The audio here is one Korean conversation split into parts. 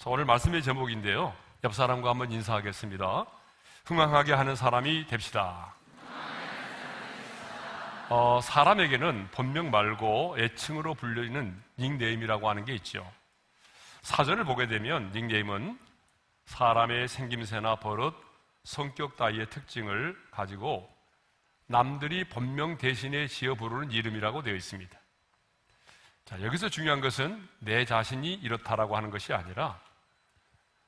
자, 오늘 말씀의 제목인데요. 옆 사람과 한번 인사하겠습니다. 흥황하게 하는 사람이 됩시다. 사람에게는 본명 말고 애칭으로 불리는 닉네임이라고 하는 게 있죠. 사전을 보게 되면 닉네임은 사람의 생김새나 버릇, 성격 따위의 특징을 가지고 남들이 본명 대신에 지어 부르는 이름이라고 되어 있습니다. 자, 여기서 중요한 것은 내 자신이 이렇다라고 하는 것이 아니라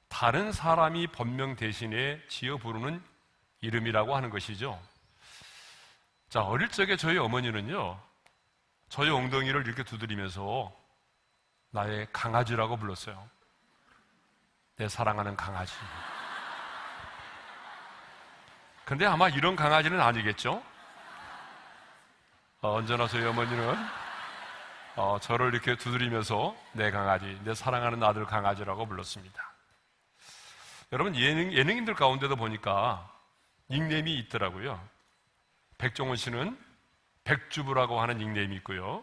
다른 사람이 본명 대신에 지어 부르는 이름이라고 하는 것이죠. 자, 어릴 적에 저희 어머니는요, 저희 엉덩이를 이렇게 두드리면서 나의 강아지라고 불렀어요. 내 사랑하는 강아지. 근데 아마 이런 강아지는 아니겠죠? 언제나 저희 어머니는 저를 이렇게 두드리면서 내 강아지, 내 사랑하는 아들 강아지라고 불렀습니다. 여러분, 예능인들 가운데도 보니까 닉네임이 있더라고요. 백종원 씨는 백주부라고 하는 닉네임이 있고요.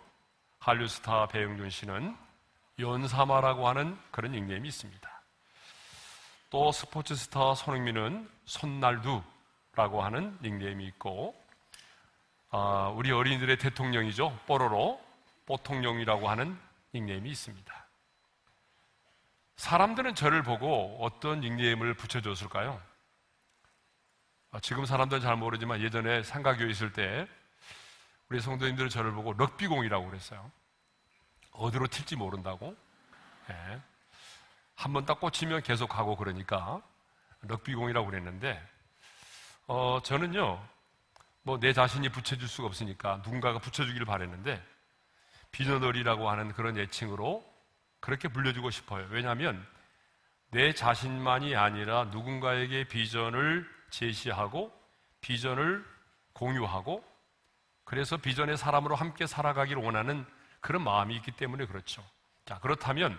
한류 스타 배용준 씨는 연사마라고 하는 그런 닉네임이 있습니다. 또 스포츠 스타 손흥민은 손날두라고 하는 닉네임이 있고, 우리 어린이들의 대통령이죠. 뽀로로, 뽀통령이라고 하는 닉네임이 있습니다. 사람들은 저를 보고 어떤 닉네임을 붙여줬을까요? 지금 사람들은 잘 모르지만 예전에 상가교회 있을 때 우리 성도님들은 저를 보고 럭비공이라고 그랬어요. 어디로 튈지 모른다고. 네. 한번 딱 꽂히면 계속 가고 그러니까 럭비공이라고 그랬는데, 저는요, 뭐 내 자신이 붙여줄 수가 없으니까 누군가가 붙여주기를 바랬는데 비전어리라고 하는 그런 애칭으로 그렇게 불려주고 싶어요. 왜냐하면 내 자신만이 아니라 누군가에게 비전을 제시하고 비전을 공유하고, 그래서 비전의 사람으로 함께 살아가기를 원하는 그런 마음이 있기 때문에 그렇죠. 자, 그렇다면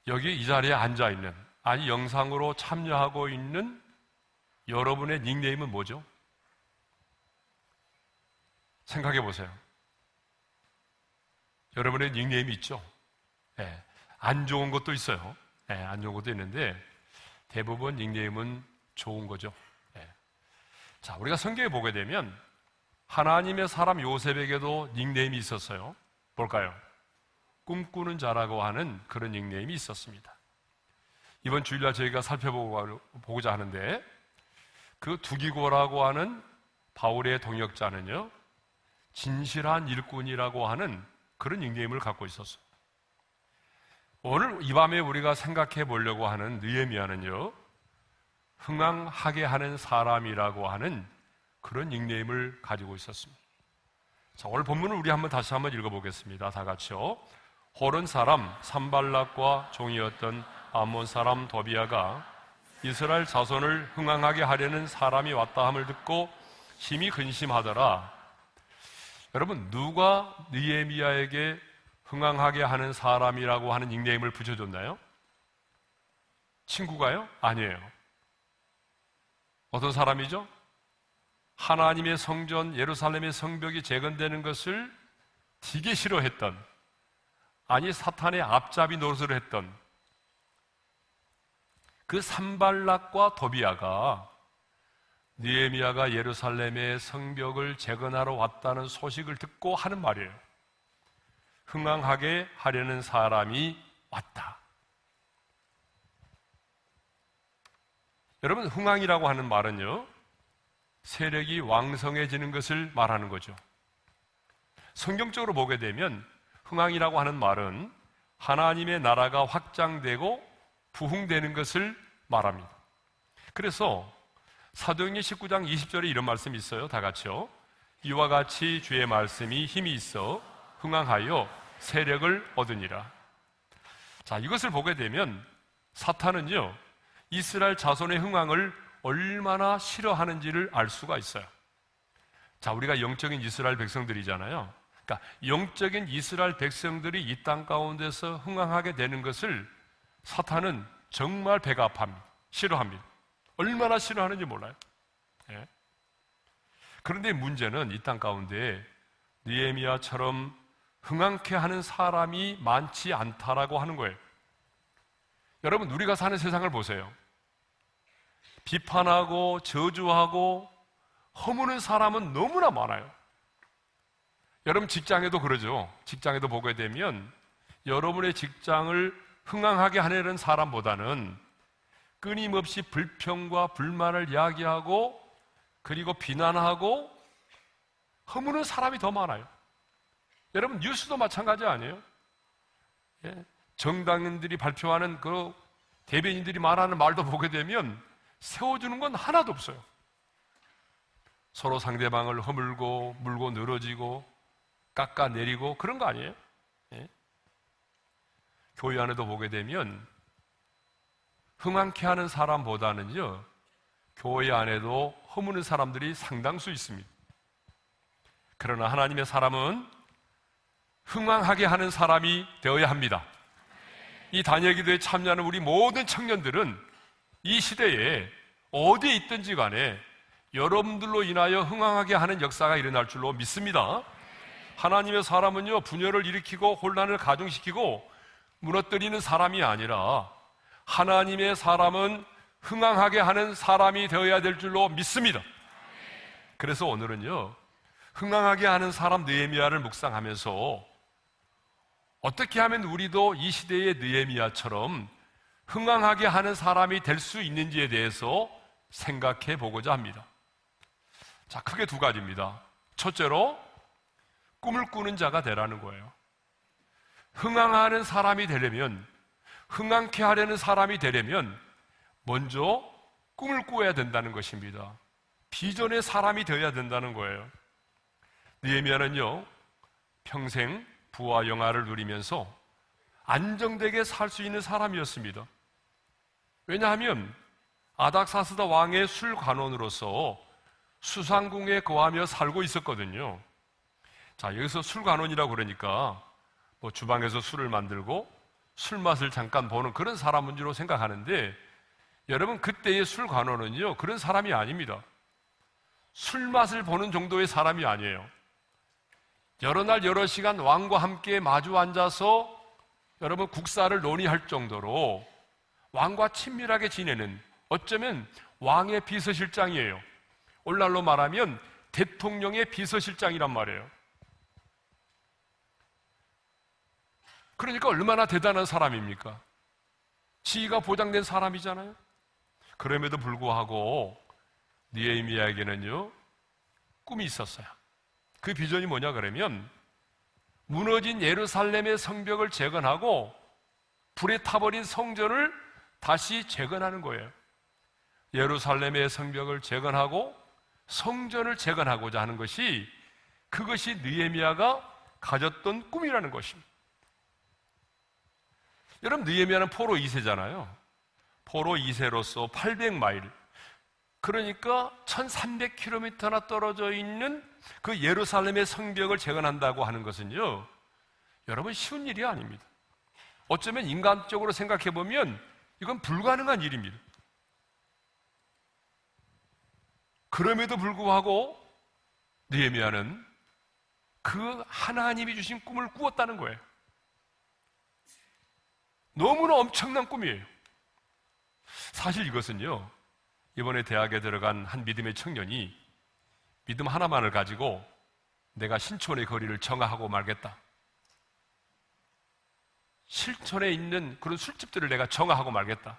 여기 이 자리에 앉아있는, 아니 영상으로 참여하고 있는 여러분의 닉네임은 뭐죠? 생각해 보세요. 여러분의 닉네임이 있죠? 네, 안 좋은 것도 있어요. 네, 안 좋은 것도 있는데 대부분 닉네임은 좋은 거죠. 네. 자, 우리가 성경에 보게 되면 하나님의 사람 요셉에게도 닉네임이 있었어요. 뭘까요? 꿈꾸는 자라고 하는 그런 닉네임이 있었습니다. 이번 주일날 저희가 살펴보고자 하는데, 그 두기고라고 하는 바울의 동역자는요, 진실한 일꾼이라고 하는 그런 닉네임을 갖고 있었어요. 오늘 이 밤에 우리가 생각해 보려고 하는 느헤미야는요, 흥황하게 하는 사람이라고 하는 그런 닉네임을 가지고 있었습니다. 자, 오늘 본문을 우리 다시 한번 읽어보겠습니다. 다 같이요. 호른 사람 산발락과 종이었던 암몬 사람 도비아가 이스라엘 자손을 흥황하게 하려는 사람이 왔다 함을 듣고 심히 근심하더라. 여러분, 누가 느헤미야에게 흥황하게 하는 사람이라고 하는 닉네임을 붙여줬나요? 친구가요? 아니에요. 어떤 사람이죠? 하나님의 성전 예루살렘의 성벽이 재건되는 것을 되게 싫어했던, 아니 사탄의 앞잡이 노릇을 했던 그 산발락과 도비아가 느헤미야가 예루살렘의 성벽을 재건하러 왔다는 소식을 듣고 하는 말이에요. 흥황하게 하려는 사람이 왔다. 여러분, 흥황이라고 하는 말은요, 세력이 왕성해지는 것을 말하는 거죠. 성경적으로 보게 되면 흥황이라고 하는 말은 하나님의 나라가 확장되고 부흥되는 것을 말합니다. 그래서 사도행전 19장 20절에 이런 말씀이 있어요. 다 같이요. 이와 같이 주의 말씀이 힘이 있어 흥황하여 세력을 얻으니라. 자, 이것을 보게 되면 사탄은요, 이스라엘 자손의 흥황을 얼마나 싫어하는지를 알 수가 있어요. 자, 우리가 영적인 이스라엘 백성들이잖아요. 그러니까 영적인 이스라엘 백성들이 이 땅 가운데서 흥황하게 되는 것을 사탄은 정말 배가 아파합니다. 싫어합니다. 얼마나 싫어하는지 몰라요. 예. 그런데 문제는 이 땅 가운데 느헤미야처럼 흥황케 하는 사람이 많지 않다라고 하는 거예요. 여러분, 우리가 사는 세상을 보세요. 비판하고 저주하고 허무는 사람은 너무나 많아요. 여러분, 직장에도 그러죠. 직장에도 보게 되면 여러분의 직장을 흥황하게 하려는 사람보다는 끊임없이 불평과 불만을 이야기하고 그리고 비난하고 허무는 사람이 더 많아요. 여러분, 뉴스도 마찬가지 아니에요? 예? 정당인들이 발표하는 그 대변인들이 말하는 말도 보게 되면 세워주는 건 하나도 없어요. 서로 상대방을 허물고 물고 늘어지고 깎아내리고 그런 거 아니에요? 예? 교회 안에도 보게 되면 흥황케 하는 사람보다는요, 교회 안에도 허무는 사람들이 상당수 있습니다. 그러나 하나님의 사람은 흥황하게 하는 사람이 되어야 합니다. 이 다니엘 기도에 참여하는 우리 모든 청년들은 이 시대에 어디에 있든지 간에 여러분들로 인하여 흥황하게 하는 역사가 일어날 줄로 믿습니다. 하나님의 사람은요, 분열을 일으키고 혼란을 가중시키고 무너뜨리는 사람이 아니라 하나님의 사람은 흥황하게 하는 사람이 되어야 될 줄로 믿습니다. 그래서 오늘은요, 흥황하게 하는 사람 느헤미야를 묵상하면서 어떻게 하면 우리도 이 시대의 느헤미야처럼 흥황하게 하는 사람이 될 수 있는지에 대해서 생각해 보고자 합니다. 자, 크게 두 가지입니다. 첫째로, 꿈을 꾸는 자가 되라는 거예요. 흥황하는 사람이 되려면, 흥황케 하려는 사람이 되려면 먼저 꿈을 꾸어야 된다는 것입니다. 비전의 사람이 되어야 된다는 거예요. 느헤미야는요, 평생 부와 영화를 누리면서 안정되게 살 수 있는 사람이었습니다. 왜냐하면 아닥사스다 왕의 술관원으로서 수상궁에 거하며 살고 있었거든요. 자, 여기서 술관원이라고 그러니까 뭐 주방에서 술을 만들고 술 맛을 잠깐 보는 그런 사람인 줄로 생각하는데, 여러분, 그때의 술관원은요, 그런 사람이 아닙니다. 술 맛을 보는 정도의 사람이 아니에요. 여러 날 여러 시간 왕과 함께 마주 앉아서 여러분 국사를 논의할 정도로 왕과 친밀하게 지내는, 어쩌면 왕의 비서실장이에요. 오늘날로 말하면 대통령의 비서실장이란 말이에요. 그러니까 얼마나 대단한 사람입니까? 지위가 보장된 사람이잖아요. 그럼에도 불구하고 느헤미야에게는요, 꿈이 있었어요. 그 비전이 뭐냐 그러면 무너진 예루살렘의 성벽을 재건하고 불에 타버린 성전을 다시 재건하는 거예요. 예루살렘의 성벽을 재건하고 성전을 재건하고자 하는 것이, 그것이 느헤미야가 가졌던 꿈이라는 것입니다. 여러분, 느헤미야는 포로 2세잖아요. 포로 2세로서 800마일, 그러니까 1300km나 떨어져 있는 그 예루살렘의 성벽을 재건한다고 하는 것은요, 여러분, 쉬운 일이 아닙니다. 어쩌면 인간적으로 생각해 보면 이건 불가능한 일입니다. 그럼에도 불구하고 느헤미야는 그 하나님이 주신 꿈을 꾸었다는 거예요. 너무나 엄청난 꿈이에요. 사실 이것은요, 이번에 대학에 들어간 한 믿음의 청년이 믿음 하나만을 가지고 내가 신촌의 거리를 정하고 말겠다, 실촌에 있는 그런 술집들을 내가 정하고 말겠다,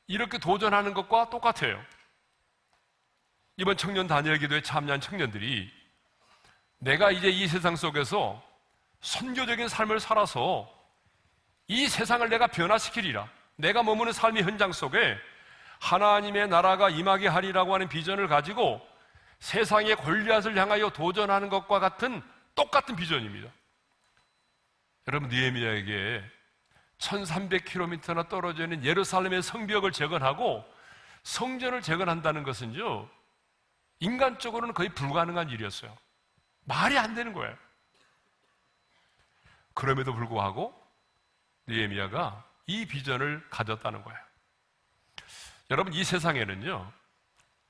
이렇게 도전하는 것과 똑같아요. 이번 청년 다니엘 기도에 참여한 청년들이 내가 이제 이 세상 속에서 선교적인 삶을 살아서 이 세상을 내가 변화시키리라, 내가 머무는 삶의 현장 속에 하나님의 나라가 임하게 하리라고 하는 비전을 가지고 세상의 골리앗을 향하여 도전하는 것과 같은 똑같은 비전입니다. 여러분, 느헤미야에게 1300km나 떨어져 있는 예루살렘의 성벽을 재건하고 성전을 재건한다는 것은요, 인간적으로는 거의 불가능한 일이었어요. 말이 안 되는 거예요. 그럼에도 불구하고 느헤미야가 이 비전을 가졌다는 거예요. 여러분, 이 세상에는요,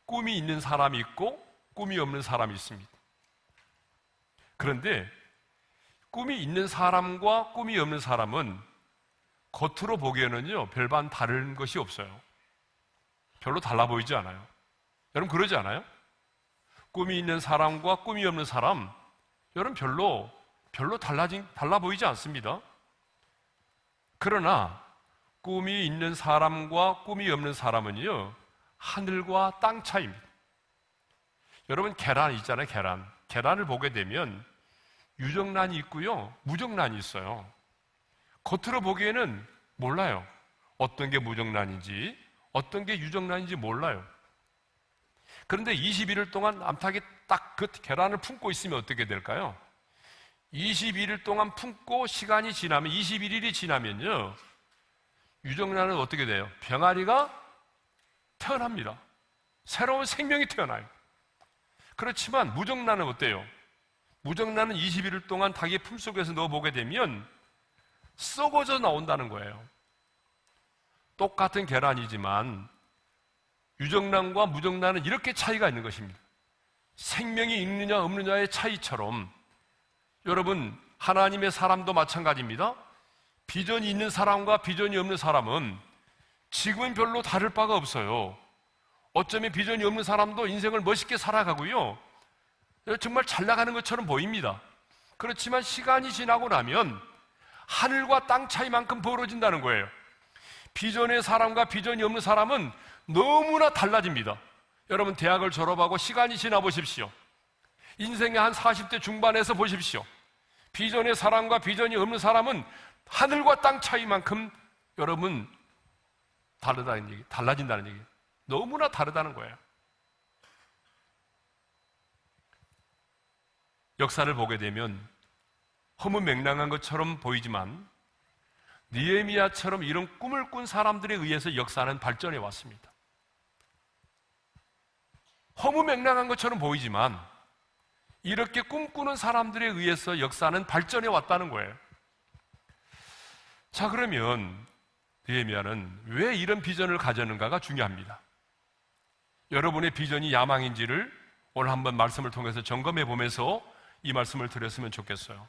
꿈이 있는 사람이 있고 꿈이 없는 사람이 있습니다. 그런데 꿈이 있는 사람과 꿈이 없는 사람은 겉으로 보기에는요, 별반 다른 것이 없어요. 별로 달라 보이지 않아요. 여러분 그러지 않아요? 꿈이 있는 사람과 꿈이 없는 사람, 여러분 별로 달라 보이지 않습니다. 그러나 꿈이 있는 사람과 꿈이 없는 사람은요, 하늘과 땅 차이입니다. 여러분 계란 있잖아요. 계란을 보게 되면 유정란이 있고요, 무정란이 있어요. 겉으로 보기에는 몰라요. 어떤 게 무정란인지 어떤 게 유정란인지 몰라요. 그런데 21일 동안 암탉이 딱 그 계란을 품고 있으면 어떻게 될까요? 21일 동안 품고 시간이 지나면, 21일이 지나면요, 유정란은 어떻게 돼요? 병아리가 태어납니다. 새로운 생명이 태어나요. 그렇지만 무정란은 어때요? 무정란은 21일 동안 닭의 품속에서 넣어보게 되면 썩어져 나온다는 거예요. 똑같은 계란이지만 유정란과 무정란은 이렇게 차이가 있는 것입니다. 생명이 있느냐 없느냐의 차이처럼 여러분, 하나님의 사람도 마찬가지입니다. 비전이 있는 사람과 비전이 없는 사람은 지금은 별로 다를 바가 없어요. 어쩌면 비전이 없는 사람도 인생을 멋있게 살아가고요, 정말 잘 나가는 것처럼 보입니다. 그렇지만 시간이 지나고 나면 하늘과 땅 차이만큼 벌어진다는 거예요. 비전의 사람과 비전이 없는 사람은 너무나 달라집니다. 여러분 대학을 졸업하고 시간이 지나 보십시오. 인생의 한 40대 중반에서 보십시오. 비전의 사람과 비전이 없는 사람은 하늘과 땅 차이만큼 여러분 달라진다는 얘기. 너무나 다르다는 거예요. 역사를 보게 되면 허무맹랑한 것처럼 보이지만 느헤미야처럼 이런 꿈을 꾼 사람들에 의해서 역사는 발전해 왔습니다. 허무맹랑한 것처럼 보이지만 이렇게 꿈꾸는 사람들에 의해서 역사는 발전해 왔다는 거예요. 자, 그러면 느헤미야는 왜 이런 비전을 가졌는가가 중요합니다. 여러분의 비전이 야망인지를 오늘 한번 말씀을 통해서 점검해 보면서 이 말씀을 드렸으면 좋겠어요.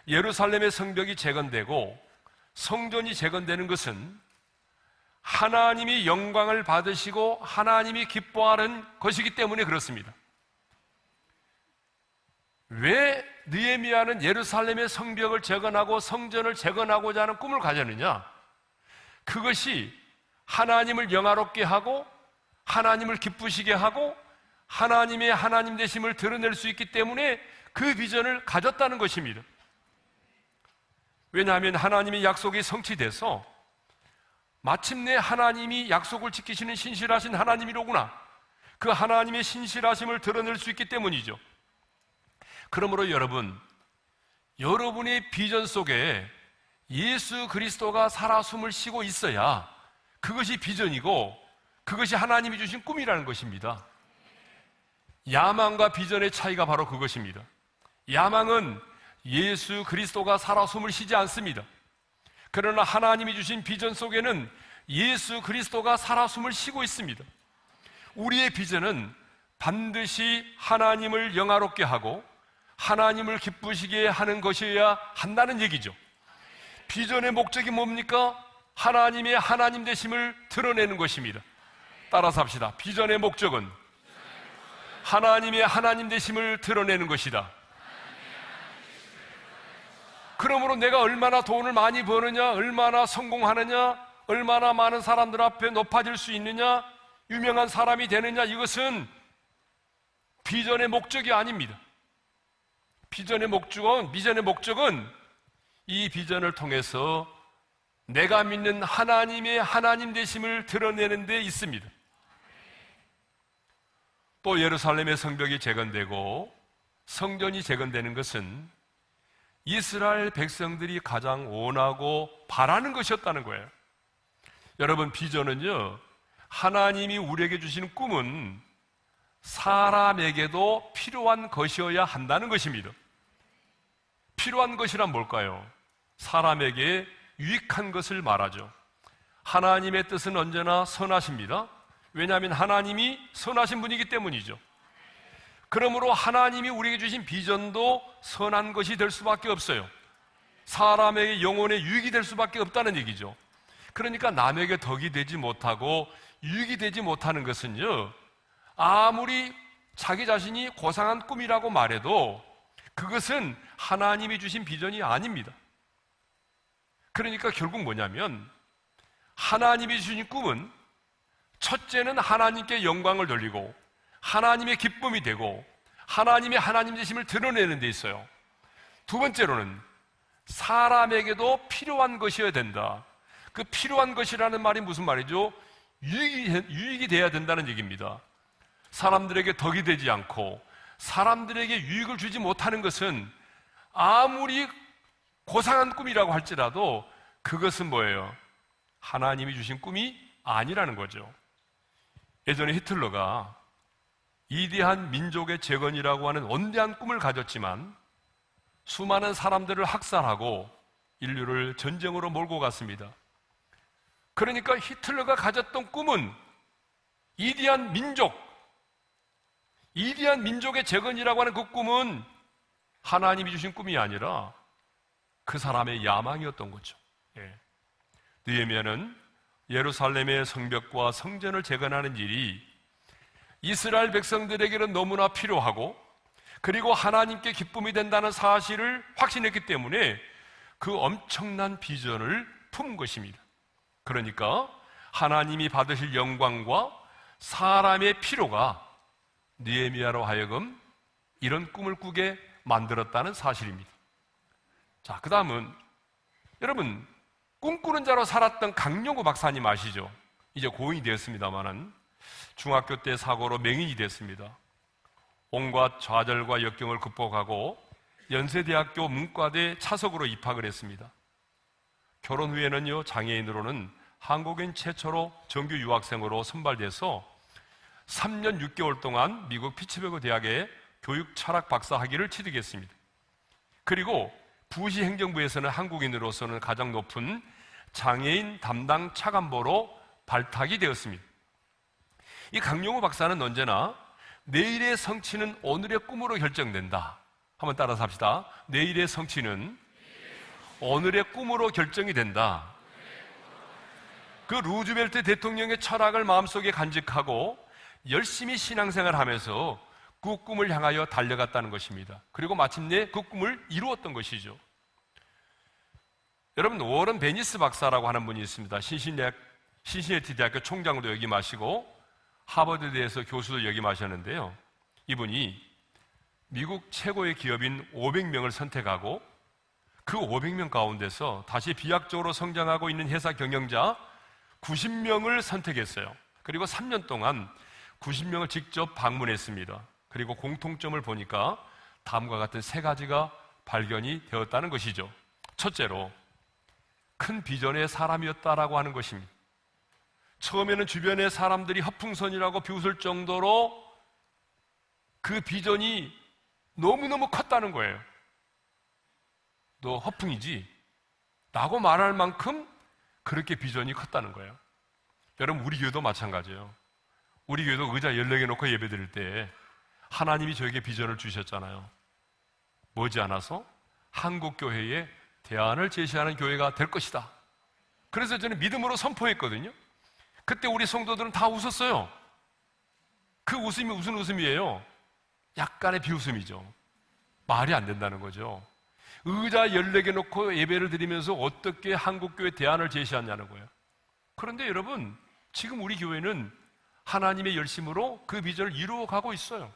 예루살렘의 성벽이 재건되고 성전이 재건되는 것은 하나님이 영광을 받으시고 하나님이 기뻐하는 것이기 때문에 그렇습니다. 왜 느헤미야는 예루살렘의 성벽을 재건하고 성전을 재건하고자 하는 꿈을 가졌느냐? 그것이 하나님을 영화롭게 하고 하나님을 기쁘시게 하고 하나님의 하나님 되심을 드러낼 수 있기 때문에 그 비전을 가졌다는 것입니다. 왜냐하면 하나님의 약속이 성취돼서 마침내 하나님이 약속을 지키시는 신실하신 하나님이로구나, 그 하나님의 신실하심을 드러낼 수 있기 때문이죠. 그러므로 여러분의 비전 속에 예수 그리스도가 살아 숨을 쉬고 있어야 그것이 비전이고 그것이 하나님이 주신 꿈이라는 것입니다. 야망과 비전의 차이가 바로 그것입니다. 야망은 예수 그리스도가 살아 숨을 쉬지 않습니다. 그러나 하나님이 주신 비전 속에는 예수 그리스도가 살아 숨을 쉬고 있습니다. 우리의 비전은 반드시 하나님을 영화롭게 하고 하나님을 기쁘시게 하는 것이어야 한다는 얘기죠. 비전의 목적이 뭡니까? 하나님의 하나님 되심을 드러내는 것입니다. 따라서 합시다. 비전의 목적은 하나님의 하나님 되심을 드러내는 것이다. 그러므로 내가 얼마나 돈을 많이 버느냐, 얼마나 성공하느냐, 얼마나 많은 사람들 앞에 높아질 수 있느냐, 유명한 사람이 되느냐, 이것은 비전의 목적이 아닙니다. 비전의 목적은 이 비전을 통해서 내가 믿는 하나님의 하나님 되심을 드러내는 데 있습니다. 또 예루살렘의 성벽이 재건되고 성전이 재건되는 것은 이스라엘 백성들이 가장 원하고 바라는 것이었다는 거예요. 여러분, 비전은요, 하나님이 우리에게 주시는 꿈은 사람에게도 필요한 것이어야 한다는 것입니다. 필요한 것이란 뭘까요? 사람에게 유익한 것을 말하죠. 하나님의 뜻은 언제나 선하십니다. 왜냐하면 하나님이 선하신 분이기 때문이죠. 그러므로 하나님이 우리에게 주신 비전도 선한 것이 될 수밖에 없어요. 사람에게 영혼에 유익이 될 수밖에 없다는 얘기죠. 그러니까 남에게 덕이 되지 못하고 유익이 되지 못하는 것은요, 아무리 자기 자신이 고상한 꿈이라고 말해도 그것은 하나님이 주신 비전이 아닙니다. 그러니까 결국 뭐냐면, 하나님이 주신 꿈은 첫째는 하나님께 영광을 돌리고 하나님의 기쁨이 되고 하나님의 하나님 되심을 드러내는 데 있어요. 두 번째로는 사람에게도 필요한 것이어야 된다. 그 필요한 것이라는 말이 무슨 말이죠? 유익이 돼야 된다는 얘기입니다. 사람들에게 덕이 되지 않고 사람들에게 유익을 주지 못하는 것은 아무리 고상한 꿈이라고 할지라도 그것은 뭐예요? 하나님이 주신 꿈이 아니라는 거죠. 예전에 히틀러가 위대한 민족의 재건이라고 하는 원대한 꿈을 가졌지만 수많은 사람들을 학살하고 인류를 전쟁으로 몰고 갔습니다. 그러니까 히틀러가 가졌던 꿈은 위대한 민족의 재건이라고 하는 그 꿈은 하나님이 주신 꿈이 아니라 그 사람의 야망이었던 거죠. 느헤미야는 예루살렘의 성벽과 성전을 재건하는 일이 이스라엘 백성들에게는 너무나 필요하고 그리고 하나님께 기쁨이 된다는 사실을 확신했기 때문에 그 엄청난 비전을 품은 것입니다. 그러니까 하나님이 받으실 영광과 사람의 필요가 느헤미야로 하여금 이런 꿈을 꾸게 만들었다는 사실입니다. 자, 그 다음은 여러분, 꿈꾸는 자로 살았던 강용구 박사님 아시죠? 이제 고인이 되었습니다마는 중학교 때 사고로 맹인이 됐습니다. 온갖 좌절과 역경을 극복하고 연세대학교 문과대 차석으로 입학을 했습니다. 결혼 후에는요, 장애인으로는 한국인 최초로 정규 유학생으로 선발돼서 3년 6개월 동안 미국 피츠버그 대학의 교육 철학 박사 학위를 취득했습니다. 그리고 부시 행정부에서는 한국인으로서는 가장 높은 장애인 담당 차관보로 발탁이 되었습니다. 이 강용호 박사는 언제나 내일의 성취는 오늘의 꿈으로 결정된다. 한번 따라서 합시다. 내일의 성취는 오늘의 꿈으로 결정이 된다. 그 루즈벨트 대통령의 철학을 마음속에 간직하고 열심히 신앙생활을 하면서 그 꿈을 향하여 달려갔다는 것입니다. 그리고 마침내 그 꿈을 이루었던 것이죠. 여러분, 워런 베니스 박사라고 하는 분이 있습니다. 신시내티 대학교 총장으로 역임하시고 하버드대에서 교수도 역임하셨는데요. 이분이 미국 최고의 기업인 500명을 선택하고 그 500명 가운데서 다시 비약적으로 성장하고 있는 회사 경영자 90명을 선택했어요. 그리고 3년 동안 90명을 직접 방문했습니다. 그리고 공통점을 보니까 다음과 같은 세 가지가 발견이 되었다는 것이죠. 첫째로, 큰 비전의 사람이었다라고 하는 것입니다. 처음에는 주변의 사람들이 허풍선이라고 비웃을 정도로 그 비전이 너무너무 컸다는 거예요. 너 허풍이지? 라고 말할 만큼 그렇게 비전이 컸다는 거예요. 여러분, 우리 교회도 마찬가지예요. 우리 교회도 의자 14개 놓고 예배 드릴 때 하나님이 저에게 비전을 주셨잖아요. 머지않아서 한국교회에 대안을 제시하는 교회가 될 것이다. 그래서 저는 믿음으로 선포했거든요. 그때 우리 성도들은 다 웃었어요. 그 웃음이 무슨 웃음이에요? 약간의 비웃음이죠. 말이 안 된다는 거죠. 의자 14개 놓고 예배를 드리면서 어떻게 한국교회 대안을 제시하냐는 거예요. 그런데 여러분, 지금 우리 교회는 하나님의 열심으로 그 비전을 이루어가고 있어요.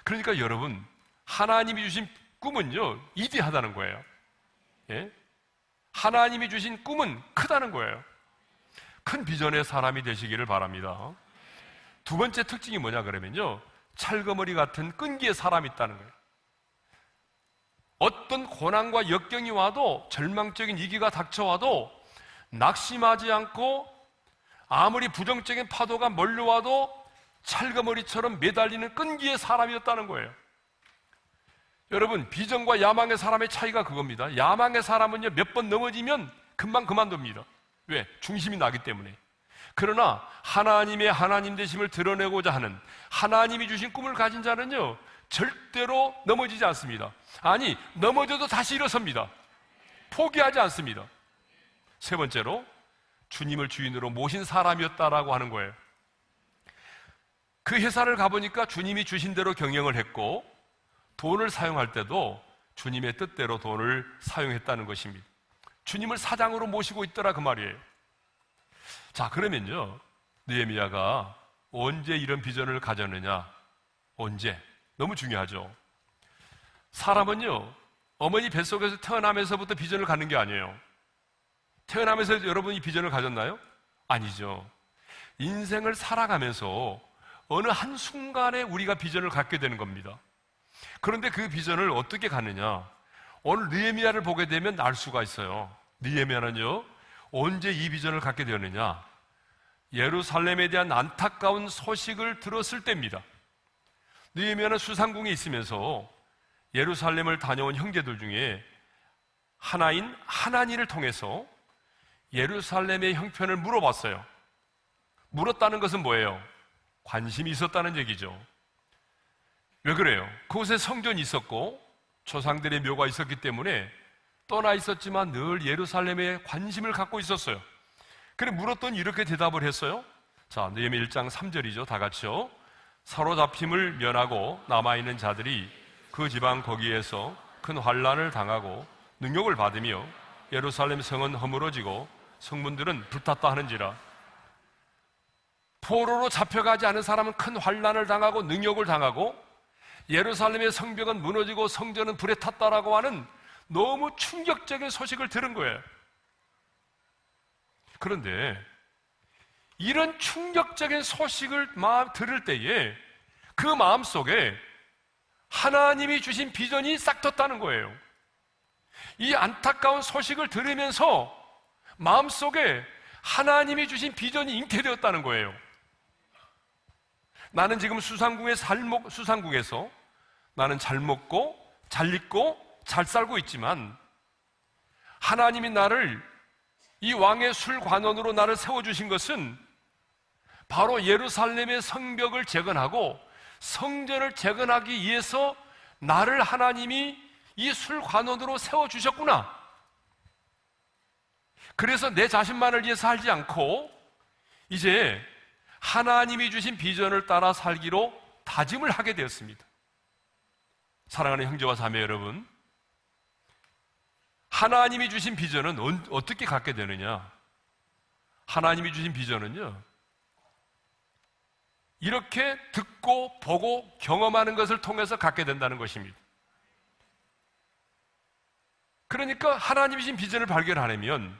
그러니까 여러분, 하나님이 주신 꿈은요, 이대하다는 거예요. 하나님이 주신 꿈은 크다는 거예요. 큰 비전의 사람이 되시기를 바랍니다. 두 번째 특징이 뭐냐 그러면요, 찰거머리 같은 끈기의 사람이 있다는 거예요. 어떤 고난과 역경이 와도, 절망적인 위기가 닥쳐와도 낙심하지 않고 아무리 부정적인 파도가 몰려와도 찰거머리처럼 매달리는 끈기의 사람이었다는 거예요. 여러분, 비전과 야망의 사람의 차이가 그겁니다. 야망의 사람은요, 몇 번 넘어지면 금방 그만둡니다. 왜? 중심이 나기 때문에. 그러나 하나님의 하나님 되심을 드러내고자 하는, 하나님이 주신 꿈을 가진 자는요, 절대로 넘어지지 않습니다. 아니, 넘어져도 다시 일어섭니다. 포기하지 않습니다. 세 번째로, 주님을 주인으로 모신 사람이었다라고 하는 거예요. 그 회사를 가보니까 주님이 주신 대로 경영을 했고, 돈을 사용할 때도 주님의 뜻대로 돈을 사용했다는 것입니다. 주님을 사장으로 모시고 있더라, 그 말이에요. 자, 그러면요, 느헤미야가 언제 이런 비전을 가졌느냐? 언제? 너무 중요하죠. 사람은요, 어머니 뱃속에서 태어나면서부터 비전을 갖는 게 아니에요. 태어나면서 여러분이 비전을 가졌나요? 아니죠. 인생을 살아가면서 어느 한순간에 우리가 비전을 갖게 되는 겁니다. 그런데 그 비전을 어떻게 갖느냐? 오늘 느헤미야를 보게 되면 알 수가 있어요. 느헤미야는요, 언제 이 비전을 갖게 되었느냐? 예루살렘에 대한 안타까운 소식을 들었을 때입니다. 느헤미야는 수상궁에 있으면서 예루살렘을 다녀온 형제들 중에 하나인 하나니를 통해서 예루살렘의 형편을 물어봤어요. 물었다는 것은 뭐예요? 관심이 있었다는 얘기죠. 왜 그래요? 그곳에 성전이 있었고 조상들의 묘가 있었기 때문에 떠나 있었지만 늘 예루살렘에 관심을 갖고 있었어요. 그래 물었더니 이렇게 대답을 했어요. 자, 느헤미야 1장 3절이죠. 다 같이요. 사로잡힘을 면하고 남아있는 자들이 그 지방 거기에서 큰 환난을 당하고 능욕을 받으며 예루살렘 성은 허물어지고 성문들은 불탔다 하는지라. 포로로 잡혀가지 않은 사람은 큰 환난을 당하고 능욕을 당하고 예루살렘의 성벽은 무너지고 성전은 불에 탔다라고 하는 너무 충격적인 소식을 들은 거예요. 그런데 이런 충격적인 소식을 들을 때에 그 마음속에 하나님이 주신 비전이 싹 텄다는 거예요. 이 안타까운 소식을 들으면서 마음속에 하나님이 주신 비전이 잉태되었다는 거예요. 나는 지금 수상궁에서 나는 잘 먹고 잘 입고 잘 살고 있지만 하나님이 나를 이 왕의 술관원으로 나를 세워주신 것은 바로 예루살렘의 성벽을 재건하고 성전을 재건하기 위해서 나를 하나님이 이 술관원으로 세워주셨구나. 그래서 내 자신만을 위해 살지 않고 이제 하나님이 주신 비전을 따라 살기로 다짐을 하게 되었습니다. 사랑하는 형제와 자매 여러분, 하나님이 주신 비전은 어떻게 갖게 되느냐? 하나님이 주신 비전은요, 이렇게 듣고 보고 경험하는 것을 통해서 갖게 된다는 것입니다. 그러니까 하나님이 주신 비전을 발견하려면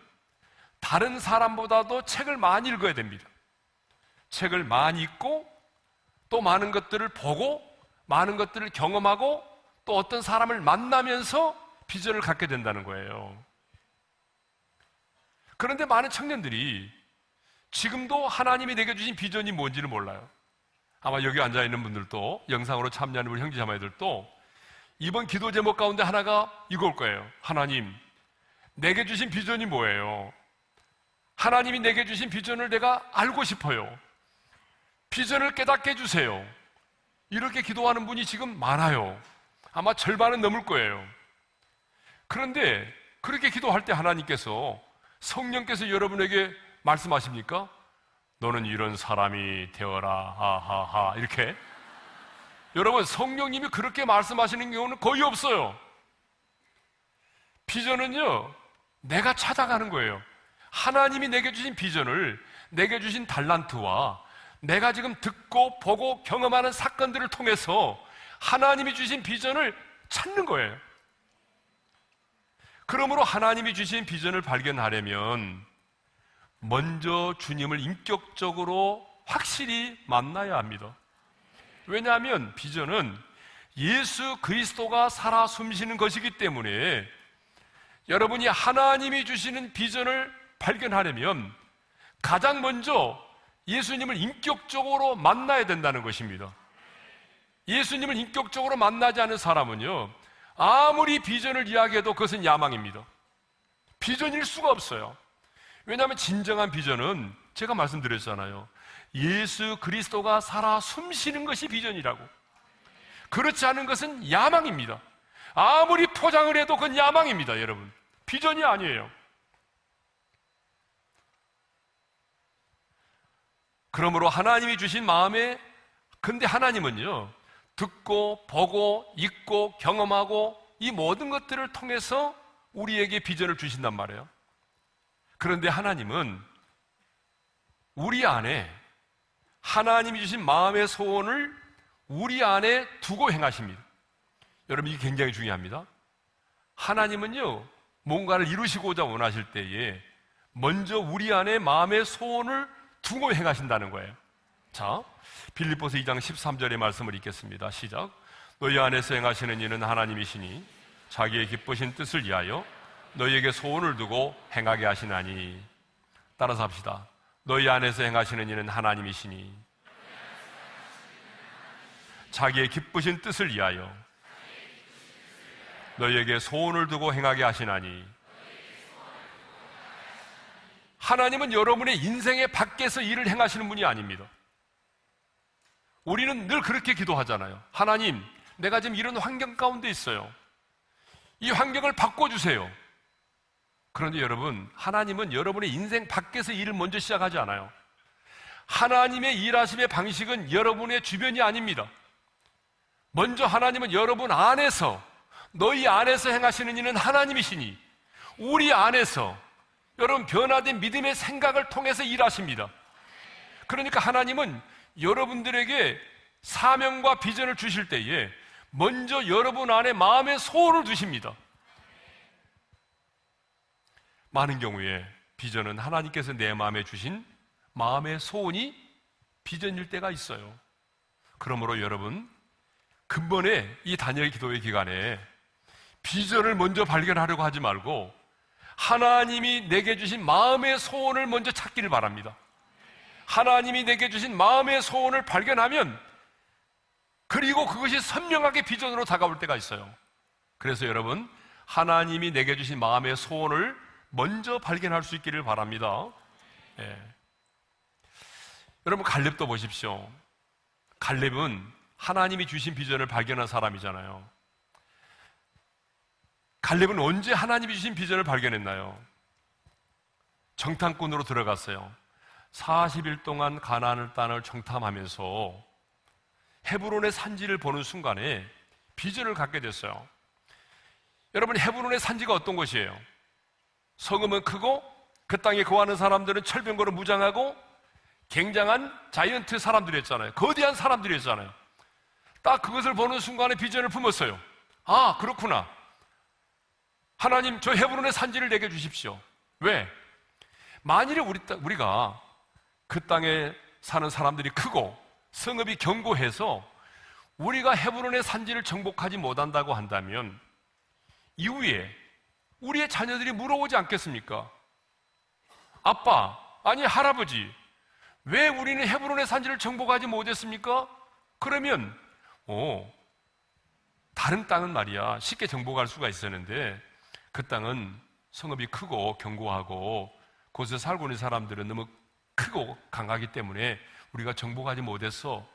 다른 사람보다도 책을 많이 읽어야 됩니다. 책을 많이 읽고 또 많은 것들을 보고 많은 것들을 경험하고 또 어떤 사람을 만나면서 비전을 갖게 된다는 거예요. 그런데 많은 청년들이 지금도 하나님이 내게 주신 비전이 뭔지를 몰라요. 아마 여기 앉아있는 분들도 영상으로 참여하는 우리 형제자매들도 이번 기도 제목 가운데 하나가 이걸 거예요. 하나님, 내게 주신 비전이 뭐예요? 하나님이 내게 주신 비전을 내가 알고 싶어요. 비전을 깨닫게 해주세요. 이렇게 기도하는 분이 지금 많아요. 아마 절반은 넘을 거예요. 그런데 그렇게 기도할 때 하나님께서, 성령께서 여러분에게 말씀하십니까? 너는 이런 사람이 되어라, 하하하, 이렇게. 여러분, 성령님이 그렇게 말씀하시는 경우는 거의 없어요. 비전은요, 내가 찾아가는 거예요. 하나님이 내게 주신 비전을, 내게 주신 달란트와 내가 지금 듣고 보고 경험하는 사건들을 통해서 하나님이 주신 비전을 찾는 거예요. 그러므로 하나님이 주신 비전을 발견하려면 먼저 주님을 인격적으로 확실히 만나야 합니다. 왜냐하면 비전은 예수 그리스도가 살아 숨쉬는 것이기 때문에 여러분이 하나님이 주시는 비전을 발견하려면 가장 먼저 예수님을 인격적으로 만나야 된다는 것입니다. 예수님을 인격적으로 만나지 않은 사람은요, 아무리 비전을 이야기해도 그것은 야망입니다. 비전일 수가 없어요. 왜냐하면 진정한 비전은 제가 말씀드렸잖아요. 예수 그리스도가 살아 숨쉬는 것이 비전이라고. 그렇지 않은 것은 야망입니다. 아무리 포장을 해도 그건 야망입니다, 여러분. 비전이 아니에요. 그러므로 하나님이 주신 마음에, 근데 하나님은요, 듣고 보고 읽고 경험하고 이 모든 것들을 통해서 우리에게 비전을 주신단 말이에요. 그런데 하나님은 우리 안에 하나님이 주신 마음의 소원을 우리 안에 두고 행하십니다. 여러분, 이게 굉장히 중요합니다. 하나님은요, 뭔가를 이루시고자 원하실 때에 먼저 우리 안에 마음의 소원을 두고 행하신다는 거예요. 자, 빌립보서 2장 13절의 말씀을 읽겠습니다. 시작. 너희 안에서 행하시는 이는 하나님이시니 자기의 기쁘신 뜻을 위하여 너희에게 소원을 두고 행하게 하시나니. 따라서 합시다. 너희 안에서 행하시는 이는 하나님이시니 자기의 기쁘신 뜻을 위하여 너희에게 소원을 두고 행하게 하시나니. 하나님은 여러분의 인생의 밖에서 일을 행하시는 분이 아닙니다. 우리는 늘 그렇게 기도하잖아요. 하나님, 내가 지금 이런 환경 가운데 있어요. 이 환경을 바꿔주세요. 그런데 여러분, 하나님은 여러분의 인생 밖에서 일을 먼저 시작하지 않아요. 하나님의 일하심의 방식은 여러분의 주변이 아닙니다. 먼저 하나님은 여러분 안에서, 너희 안에서 행하시는 일은 하나님이시니 우리 안에서 여러분 변화된 믿음의 생각을 통해서 일하십니다. 그러니까 하나님은 여러분들에게 사명과 비전을 주실 때에 먼저 여러분 안에 마음의 소원을 두십니다. 많은 경우에 비전은 하나님께서 내 마음에 주신 마음의 소원이 비전일 때가 있어요. 그러므로 여러분, 근본에 이 다니엘 기도의 기간에 비전을 먼저 발견하려고 하지 말고 하나님이 내게 주신 마음의 소원을 먼저 찾기를 바랍니다. 하나님이 내게 주신 마음의 소원을 발견하면, 그리고 그것이 선명하게 비전으로 다가올 때가 있어요. 그래서 여러분, 하나님이 내게 주신 마음의 소원을 먼저 발견할 수 있기를 바랍니다. 여러분, 갈렙도 보십시오. 갈렙은 하나님이 주신 비전을 발견한 사람이잖아요. 갈렙은 언제 하나님이 주신 비전을 발견했나요? 정탐꾼으로 들어갔어요. 40일 동안 가나안 땅을 정탐하면서 헤브론의 산지를 보는 순간에 비전을 갖게 됐어요. 여러분, 헤브론의 산지가 어떤 곳이에요? 성읍은 크고 그 땅에 거하는 사람들은 철병거로 무장하고 굉장한 자이언트 사람들이었잖아요. 거대한 사람들이었잖아요. 딱 그것을 보는 순간에 비전을 품었어요. 아, 그렇구나. 하나님, 저 헤브론의 산지를 내게 주십시오. 왜? 만일에 우리가 그 땅에 사는 사람들이 크고 성읍이 견고해서 우리가 헤브론의 산지를 정복하지 못한다고 한다면 이후에 우리의 자녀들이 물어보지 않겠습니까? 아빠, 아니 할아버지, 왜 우리는 헤브론의 산지를 정복하지 못했습니까? 그러면 다른 땅은 말이야 쉽게 정복할 수가 있었는데 그 땅은 성읍이 크고 견고하고 곳에 살고 있는 사람들은 너무 크고 강하기 때문에 우리가 정복하지 못했어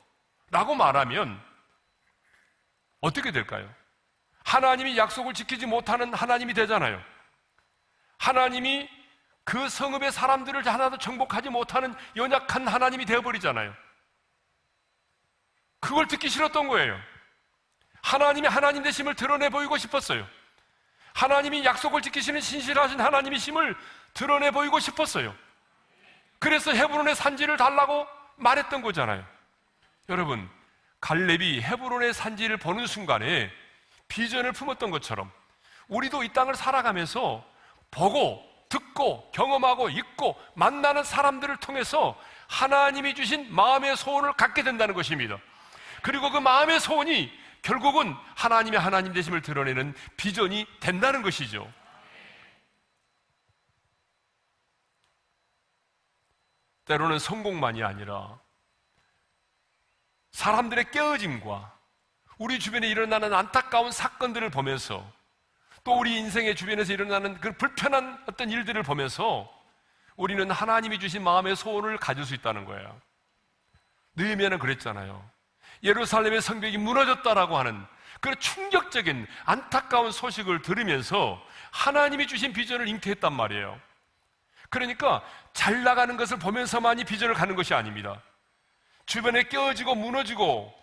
라고 말하면 어떻게 될까요? 하나님이 약속을 지키지 못하는 하나님이 되잖아요. 하나님이 그 성읍의 사람들을 하나도 정복하지 못하는 연약한 하나님이 되어버리잖아요. 그걸 듣기 싫었던 거예요. 하나님이 하나님 되심을 드러내 보이고 싶었어요. 하나님이 약속을 지키시는 신실하신 하나님이심을 드러내 보이고 싶었어요. 그래서 헤브론의 산지를 달라고 말했던 거잖아요. 여러분, 갈렙이 헤브론의 산지를 보는 순간에 비전을 품었던 것처럼 우리도 이 땅을 살아가면서 보고 듣고 경험하고 읽고 만나는 사람들을 통해서 하나님이 주신 마음의 소원을 갖게 된다는 것입니다. 그리고 그 마음의 소원이 결국은 하나님의 하나님 되심을 드러내는 비전이 된다는 것이죠. 때로는 성공만이 아니라 사람들의 깨어짐과 우리 주변에 일어나는 안타까운 사건들을 보면서 또 우리 인생의 주변에서 일어나는 그 불편한 어떤 일들을 보면서 우리는 하나님이 주신 마음의 소원을 가질 수 있다는 거예요. 느헤미야는 그랬잖아요. 예루살렘의 성벽이 무너졌다라고 하는 그런 충격적인 안타까운 소식을 들으면서 하나님이 주신 비전을 잉태했단 말이에요. 그러니까 잘 나가는 것을 보면서만이 비전을 가는 것이 아닙니다. 주변에 깨어지고 무너지고,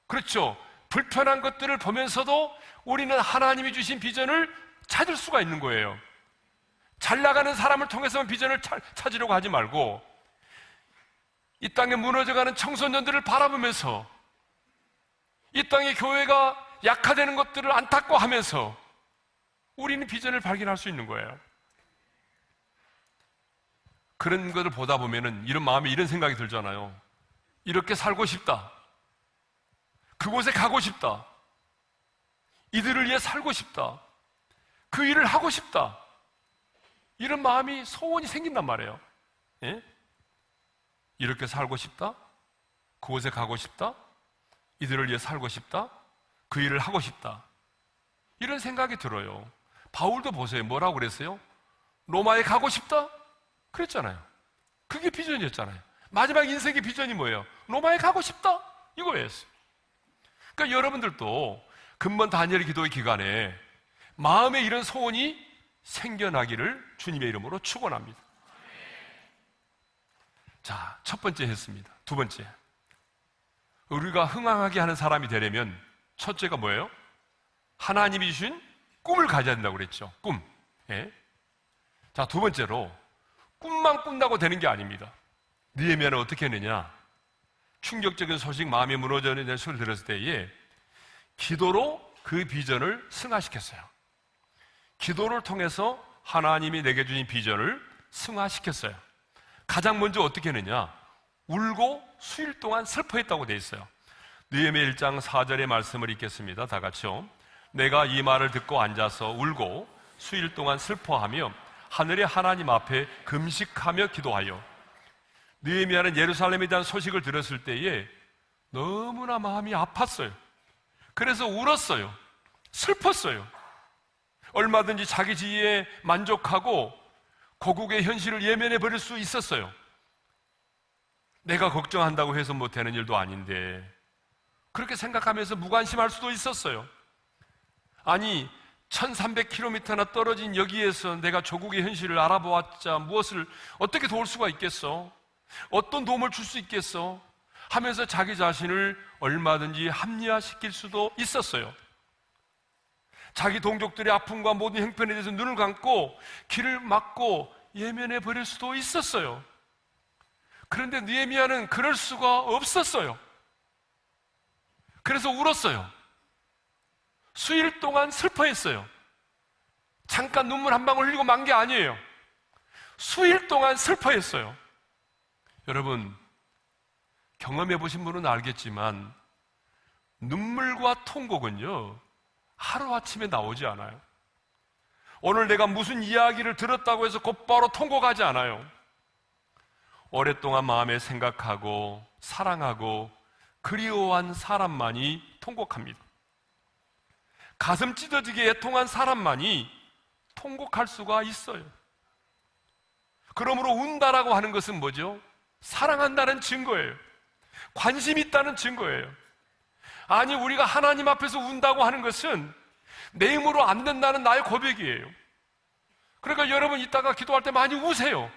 그렇죠, 불편한 것들을 보면서도 우리는 하나님이 주신 비전을 찾을 수가 있는 거예요. 잘 나가는 사람을 통해서만 비전을 찾으려고 하지 말고, 이 땅에 무너져가는 청소년들을 바라보면서, 이 땅의 교회가 약화되는 것들을 안타까워하면서 우리는 비전을 발견할 수 있는 거예요. 그런 것을 보다 보면은 이런 마음에 이런 생각이 들잖아요. 이렇게 살고 싶다. 그곳에 가고 싶다. 이들을 위해 살고 싶다. 그 일을 하고 싶다. 이런 마음이, 소원이 생긴단 말이에요. 예? 이렇게 살고 싶다. 그곳에 가고 싶다. 이들을 위해 살고 싶다. 그 일을 하고 싶다. 이런 생각이 들어요. 바울도 보세요. 뭐라고 그랬어요? 로마에 가고 싶다? 그랬잖아요. 그게 비전이었잖아요. 마지막 인생의 비전이 뭐예요? 로마에 가고 싶다? 이거였어요. 그러니까 여러분들도 근본 다니엘 기도의 기간에 마음에 이런 소원이 생겨나기를 주님의 이름으로 축원합니다. 자, 첫 번째 했습니다. 두 번째, 우리가 흥황하게 하는 사람이 되려면 첫째가 뭐예요? 하나님이 주신 꿈을 가져야 된다고 그랬죠. 꿈. 예? 자, 두 번째로 꿈만 꾼다고 되는 게 아닙니다. 느헤미야는 어떻게 했느냐? 충격적인 소식, 마음이 무너져있는 소리를 들었을 때에 기도로 그 비전을 승화시켰어요. 기도를 통해서 하나님이 내게 주신 비전을 승화시켰어요. 가장 먼저 어떻게 했느냐? 울고 수일 동안 슬퍼했다고 되어 있어요. 느헤미야 1장 4절의 말씀을 읽겠습니다. 다 같이요. 내가 이 말을 듣고 앉아서 울고 수일 동안 슬퍼하며 하늘의 하나님 앞에 금식하며 기도하여. 느헤미야는 예루살렘에 대한 소식을 들었을 때에 너무나 마음이 아팠어요. 그래서 울었어요. 슬펐어요. 얼마든지 자기 지위에 만족하고 고국의 현실을 예면해 버릴 수 있었어요. 내가 걱정한다고 해서 뭐 되는 일도 아닌데, 그렇게 생각하면서 무관심할 수도 있었어요. 아니, 1300km나 떨어진 여기에서 내가 조국의 현실을 알아보았자 무엇을 어떻게 도울 수가 있겠어? 어떤 도움을 줄 수 있겠어? 하면서 자기 자신을 얼마든지 합리화시킬 수도 있었어요. 자기 동족들의 아픔과 모든 형편에 대해서 눈을 감고 길을 막고 예면해 버릴 수도 있었어요. 그런데 느헤미야는 그럴 수가 없었어요. 그래서 울었어요. 수일 동안 슬퍼했어요. 잠깐 눈물 한 방울 흘리고 만 게 아니에요. 수일 동안 슬퍼했어요. 여러분, 경험해 보신 분은 알겠지만 눈물과 통곡은요, 하루아침에 나오지 않아요. 오늘 내가 무슨 이야기를 들었다고 해서 곧바로 통곡하지 않아요. 오랫동안 마음에 생각하고 사랑하고 그리워한 사람만이 통곡합니다. 가슴 찢어지게 애통한 사람만이 통곡할 수가 있어요. 그러므로 운다라고 하는 것은 뭐죠? 사랑한다는 증거예요. 관심 있다는 증거예요. 아니, 우리가 하나님 앞에서 운다고 하는 것은 내 힘으로 안 된다는 나의 고백이에요. 그러니까 여러분 이따가 기도할 때 많이 우세요.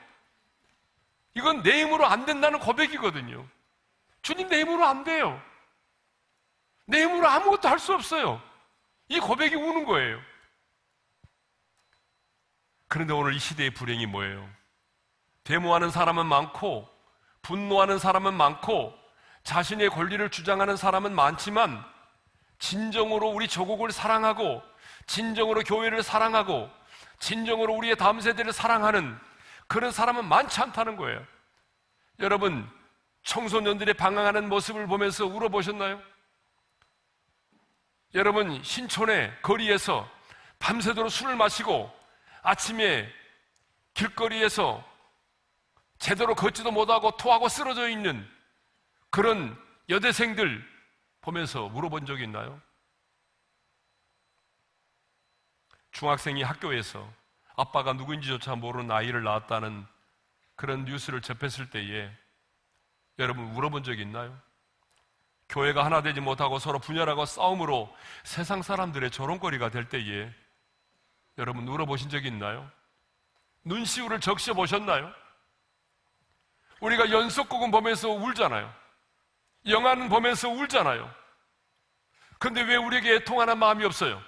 이건 내 힘으로 안 된다는 고백이거든요. 주님, 내 힘으로 안 돼요. 내 힘으로 아무것도 할 수 없어요. 이 고백이 우는 거예요. 그런데 오늘 이 시대의 불행이 뭐예요? 데모하는 사람은 많고 분노하는 사람은 많고 자신의 권리를 주장하는 사람은 많지만 진정으로 우리 조국을 사랑하고 진정으로 교회를 사랑하고 진정으로 우리의 다음 세대를 사랑하는 그런 사람은 많지 않다는 거예요. 여러분, 청소년들의 방황하는 모습을 보면서 울어보셨나요? 여러분, 신촌의 거리에서 밤새도록 술을 마시고 아침에 길거리에서 제대로 걷지도 못하고 토하고 쓰러져 있는 그런 여대생들 보면서 물어본 적이 있나요? 중학생이 학교에서 아빠가 누구인지조차 모르는 아이를 낳았다는 그런 뉴스를 접했을 때에 여러분 물어본 적이 있나요? 교회가 하나 되지 못하고 서로 분열하고 싸움으로 세상 사람들의 조롱거리가 될 때에 여러분 울어보신 적이 있나요? 눈시울을 적셔보셨나요? 우리가 연속극은 보면서 울잖아요. 영화는 보면서 울잖아요. 그런데 왜 우리에게 애통하는 마음이 없어요?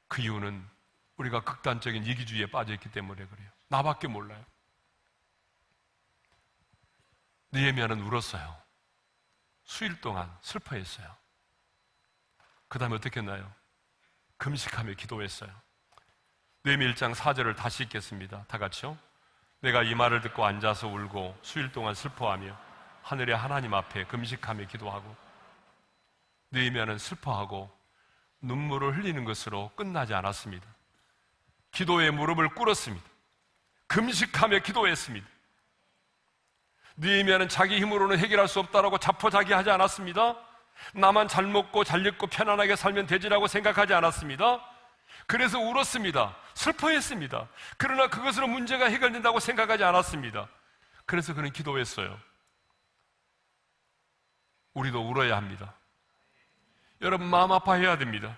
그 이유는 우리가 극단적인 이기주의에 빠져있기 때문에 그래요. 나밖에 몰라요. 느헤미야는 울었어요. 수일 동안 슬퍼했어요. 그 다음에 어떻게 했나요? 금식하며 기도했어요. 느헤미야 1장 4절을 다시 읽겠습니다. 다 같이요. 내가 이 말을 듣고 앉아서 울고 수일 동안 슬퍼하며 하늘의 하나님 앞에 금식하며 기도하고. 느헤미야는 슬퍼하고 눈물을 흘리는 것으로 끝나지 않았습니다. 기도에 무릎을 꿇었습니다. 금식하며 기도했습니다. 느헤미야는 자기 힘으로는 해결할 수 없다라고 자포자기하지 않았습니다. 나만 잘 먹고 잘 입고 편안하게 살면 되지라고 생각하지 않았습니다. 그래서 울었습니다. 슬퍼했습니다. 그러나 그것으로 문제가 해결된다고 생각하지 않았습니다. 그래서 그는 기도했어요. 우리도 울어야 합니다. 여러분 마음 아파해야 됩니다.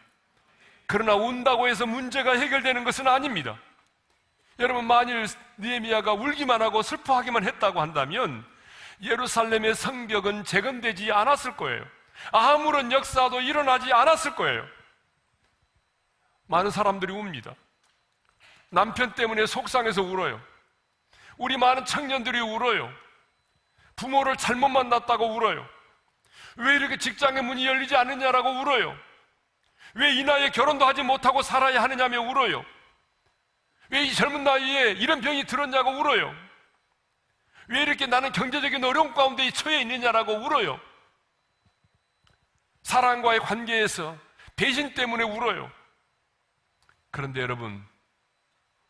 그러나 운다고 해서 문제가 해결되는 것은 아닙니다. 여러분 만일 느헤미야가 울기만 하고 슬퍼하기만 했다고 한다면 예루살렘의 성벽은 재건되지 않았을 거예요. 아무런 역사도 일어나지 않았을 거예요. 많은 사람들이 웁니다. 남편 때문에 속상해서 울어요. 우리 많은 청년들이 울어요. 부모를 잘못 만났다고 울어요. 왜 이렇게 직장의 문이 열리지 않느냐라고 울어요. 왜 이 나이에 결혼도 하지 못하고 살아야 하느냐며 울어요. 왜 이 젊은 나이에 이런 병이 들었냐고 울어요. 왜 이렇게 나는 경제적인 어려움 가운데 처해 있느냐라고 울어요. 사랑과의 관계에서 배신 때문에 울어요. 그런데 여러분,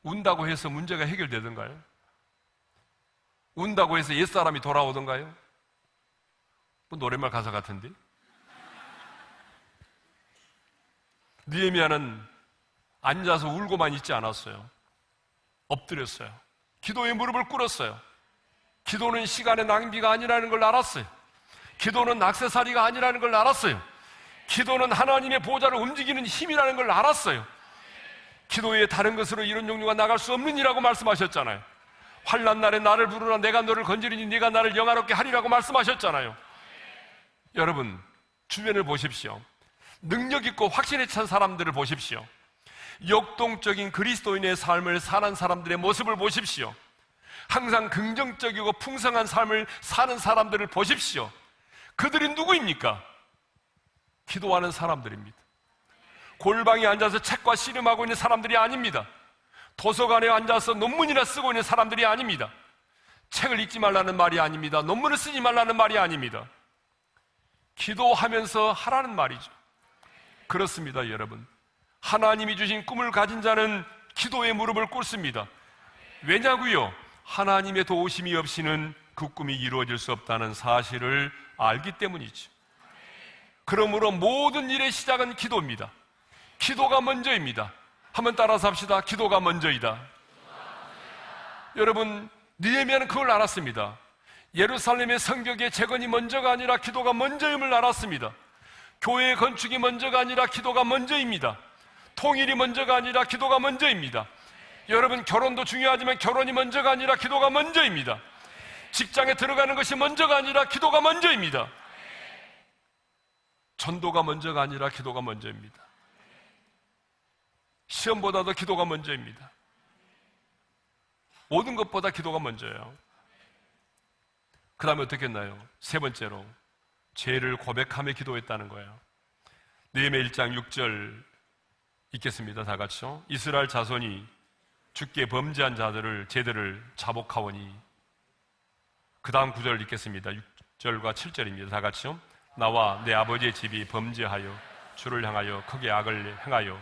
운다고 해서 문제가 해결되던가요? 운다고 해서 옛사람이 돌아오던가요? 뭐 노래말 가사 같은데? 느헤미야는 앉아서 울고만 있지 않았어요. 엎드렸어요. 기도에 무릎을 꿇었어요. 기도는 시간의 낭비가 아니라는 걸 알았어요. 기도는 액세서리가 아니라는 걸 알았어요. 기도는 하나님의 보좌를 움직이는 힘이라는 걸 알았어요. 기도에 다른 것으로 이런 종류가 나갈 수 없는 이라고 말씀하셨잖아요. 환난 날에 나를 부르라 내가 너를 건지리니 네가 나를 영화롭게 하리라고 말씀하셨잖아요. 여러분 주변을 보십시오. 능력 있고 확신에 찬 사람들을 보십시오. 역동적인 그리스도인의 삶을 사는 사람들의 모습을 보십시오. 항상 긍정적이고 풍성한 삶을 사는 사람들을 보십시오. 그들이 누구입니까? 기도하는 사람들입니다. 골방에 앉아서 책과 씨름하고 있는 사람들이 아닙니다. 도서관에 앉아서 논문이나 쓰고 있는 사람들이 아닙니다. 책을 읽지 말라는 말이 아닙니다. 논문을 쓰지 말라는 말이 아닙니다. 기도하면서 하라는 말이죠. 그렇습니다, 여러분. 하나님이 주신 꿈을 가진 자는 기도에 무릎을 꿇습니다. 왜냐고요? 하나님의 도우심이 없이는 그 꿈이 이루어질 수 없다는 사실을 알기 때문이죠. 그러므로 모든 일의 시작은 기도입니다. 기도가 먼저입니다. 한번 따라서 합시다. 기도가 먼저이다. 여러분, 느헤미야는 그걸 알았습니다. 예루살렘의 성벽의 재건이 먼저가 아니라 기도가 먼저임을 알았습니다. 교회의 건축이 먼저가 아니라 기도가 먼저입니다. 통일이 먼저가 아니라 기도가 먼저입니다. 여러분, 결혼도 중요하지만 결혼이 먼저가 아니라 기도가 먼저입니다. 직장에 들어가는 것이 먼저가 아니라 기도가 먼저입니다. 전도가 먼저가 아니라 기도가 먼저입니다. 시험보다도 기도가 먼저입니다. 모든 것보다 기도가 먼저예요. 그 다음에 어떻게 했나요? 세 번째로 죄를 고백하며 기도했다는 거예요. 느헤미야 1장 6절 읽겠습니다. 다 같이요. 이스라엘 자손이 주께 범죄한 자들을 죄들을 자복하오니. 그 다음 9절 읽겠습니다. 6절과 7절입니다. 다 같이요. 나와 내 아버지의 집이 범죄하여 주를 향하여 크게 악을 행하여.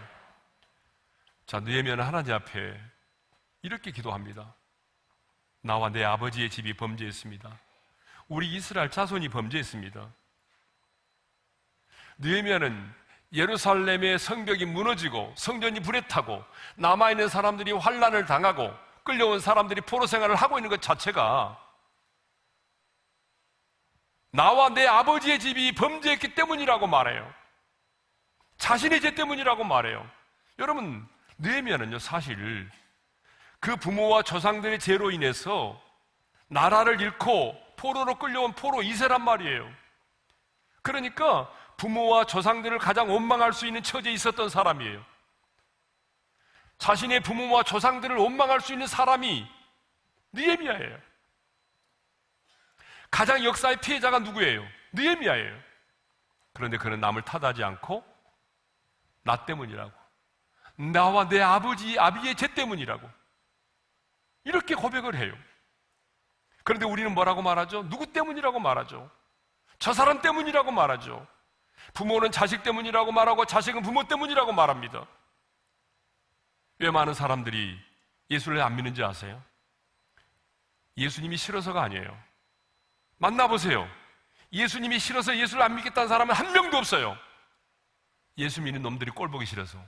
자, 느헤미야는 하나님 앞에 이렇게 기도합니다. 나와 내 아버지의 집이 범죄했습니다. 우리 이스라엘 자손이 범죄했습니다. 느헤미야는 예루살렘의 성벽이 무너지고 성전이 불에 타고 남아있는 사람들이 환난을 당하고 끌려온 사람들이 포로 생활을 하고 있는 것 자체가 나와 내 아버지의 집이 범죄했기 때문이라고 말해요. 자신의 죄 때문이라고 말해요. 여러분, 느헤미야는요, 사실 그 부모와 조상들의 죄로 인해서 나라를 잃고 포로로 끌려온 포로 2세란 말이에요. 그러니까 부모와 조상들을 가장 원망할 수 있는 처지에 있었던 사람이에요. 자신의 부모와 조상들을 원망할 수 있는 사람이 느헤미야예요. 가장 역사의 피해자가 누구예요? 느헤미야예요. 그런데 그는 남을 탓하지 않고 나 때문이라고, 나와 내 아비의 죄 때문이라고 이렇게 고백을 해요. 그런데 우리는 뭐라고 말하죠? 누구 때문이라고 말하죠? 저 사람 때문이라고 말하죠. 부모는 자식 때문이라고 말하고 자식은 부모 때문이라고 말합니다. 왜 많은 사람들이 예수를 안 믿는지 아세요? 예수님이 싫어서가 아니에요. 만나보세요. 예수님이 싫어서 예수를 안 믿겠다는 사람은 한 명도 없어요. 예수 믿는 놈들이 꼴보기 싫어서,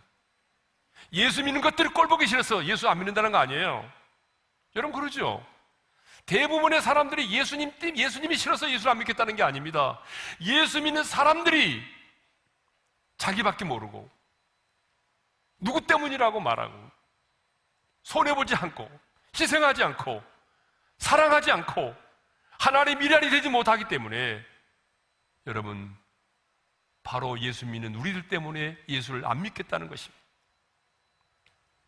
예수 믿는 것들이 꼴보기 싫어서 예수 안 믿는다는 거 아니에요. 여러분 그러죠? 대부분의 사람들이 예수님이 싫어서 예수를 안 믿겠다는 게 아닙니다. 예수 믿는 사람들이 자기밖에 모르고 누구 때문이라고 말하고 손해보지 않고 희생하지 않고 사랑하지 않고 하나님의 미랄이 되지 못하기 때문에, 여러분, 바로 예수 믿는 우리들 때문에 예수를 안 믿겠다는 것입니다.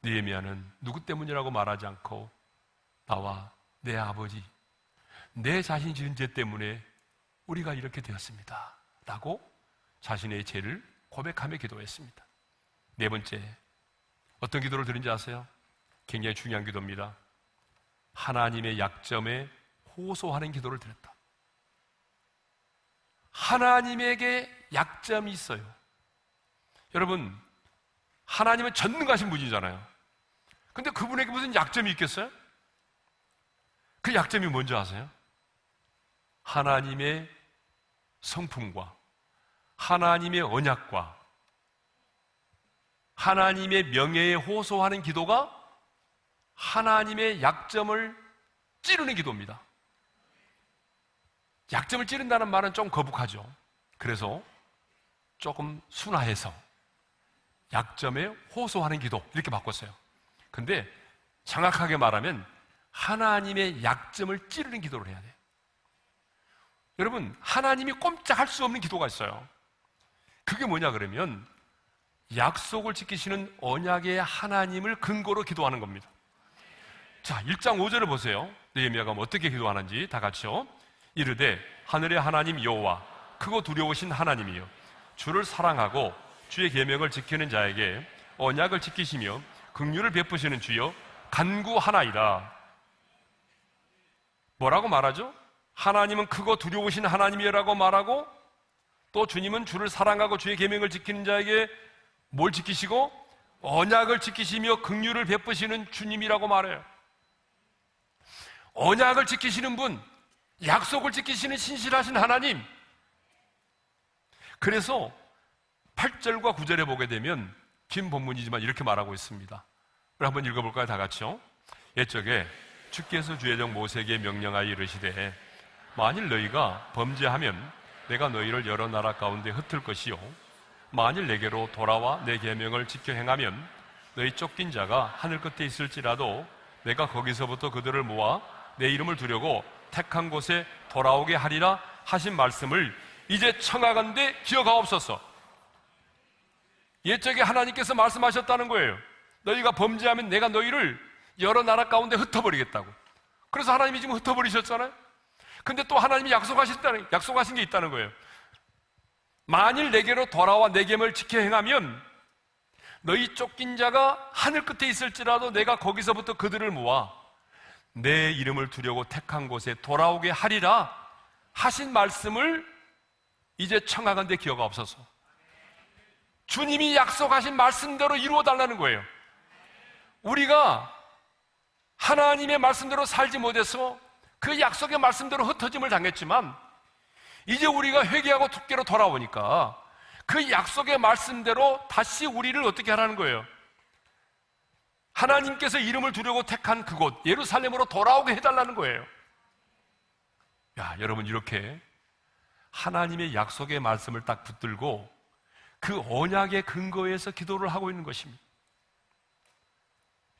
느헤미야는 누구 때문이라고 말하지 않고 나와 내 아버지, 내 자신이 지은 죄 때문에 우리가 이렇게 되었습니다 라고 자신의 죄를 고백하며 기도했습니다. 네 번째, 어떤 기도를 드린지 아세요? 굉장히 중요한 기도입니다. 하나님의 약점에 호소하는 기도를 드렸다. 하나님에게 약점이 있어요. 여러분, 하나님은 전능하신 분이잖아요. 근데 그분에게 무슨 약점이 있겠어요? 그 약점이 뭔지 아세요? 하나님의 성품과 하나님의 언약과 하나님의 명예에 호소하는 기도가 하나님의 약점을 찌르는 기도입니다. 약점을 찌른다는 말은 좀 거북하죠. 그래서 조금 순화해서 약점에 호소하는 기도 이렇게 바꿨어요. 근데 정확하게 말하면 하나님의 약점을 찌르는 기도를 해야 돼요. 여러분, 하나님이 꼼짝할 수 없는 기도가 있어요. 그게 뭐냐 그러면 약속을 지키시는 언약의 하나님을 근거로 기도하는 겁니다. 자, 1장 5절을 보세요. 느헤미야가 어떻게 기도하는지 다 같이요. 이르되 하늘의 하나님 여호와, 크고 두려우신 하나님이여, 주를 사랑하고 주의 계명을 지키는 자에게 언약을 지키시며 긍휼을 베푸시는 주여 간구하나이다. 뭐라고 말하죠? 하나님은 크고 두려우신 하나님이라고 말하고, 또 주님은 주를 사랑하고 주의 계명을 지키는 자에게 뭘 지키시고? 언약을 지키시며 긍휼을 베푸시는 주님이라고 말해요. 언약을 지키시는 분, 약속을 지키시는 신실하신 하나님. 그래서 8절과 9절에 보게 되면 긴 본문이지만 이렇게 말하고 있습니다. 우리 한번 읽어볼까요? 다 같이요. 옛적에 주께서 주의 종 모세에게 명령하여 이르시되 만일 너희가 범죄하면 내가 너희를 여러 나라 가운데 흩을 것이요 만일 내게로 돌아와 내 계명을 지켜 행하면 너희 쫓긴 자가 하늘 끝에 있을지라도 내가 거기서부터 그들을 모아 내 이름을 두려고 택한 곳에 돌아오게 하리라 하신 말씀을 이제 청하건대 기억하옵소서. 옛적에 하나님께서 말씀하셨다는 거예요. 너희가 범죄하면 내가 너희를 여러 나라 가운데 흩어버리겠다고. 그래서 하나님이 지금 흩어버리셨잖아요. 근데 또 하나님이 약속하신 게 있다는 거예요. 만일 내게로 돌아와 내 계명을 지켜 행하면 너희 쫓긴 자가 하늘 끝에 있을지라도 내가 거기서부터 그들을 모아 내 이름을 두려고 택한 곳에 돌아오게 하리라 하신 말씀을 이제 청하건대 기억하옵소서. 주님이 약속하신 말씀대로 이루어 달라는 거예요. 우리가 하나님의 말씀대로 살지 못해서 그 약속의 말씀대로 흩어짐을 당했지만 이제 우리가 회개하고 주께로 돌아오니까 그 약속의 말씀대로 다시 우리를 어떻게 하라는 거예요? 하나님께서 이름을 두려고 택한 그곳 예루살렘으로 돌아오게 해달라는 거예요. 야, 여러분, 이렇게 하나님의 약속의 말씀을 딱 붙들고 그 언약의 근거에서 기도를 하고 있는 것입니다.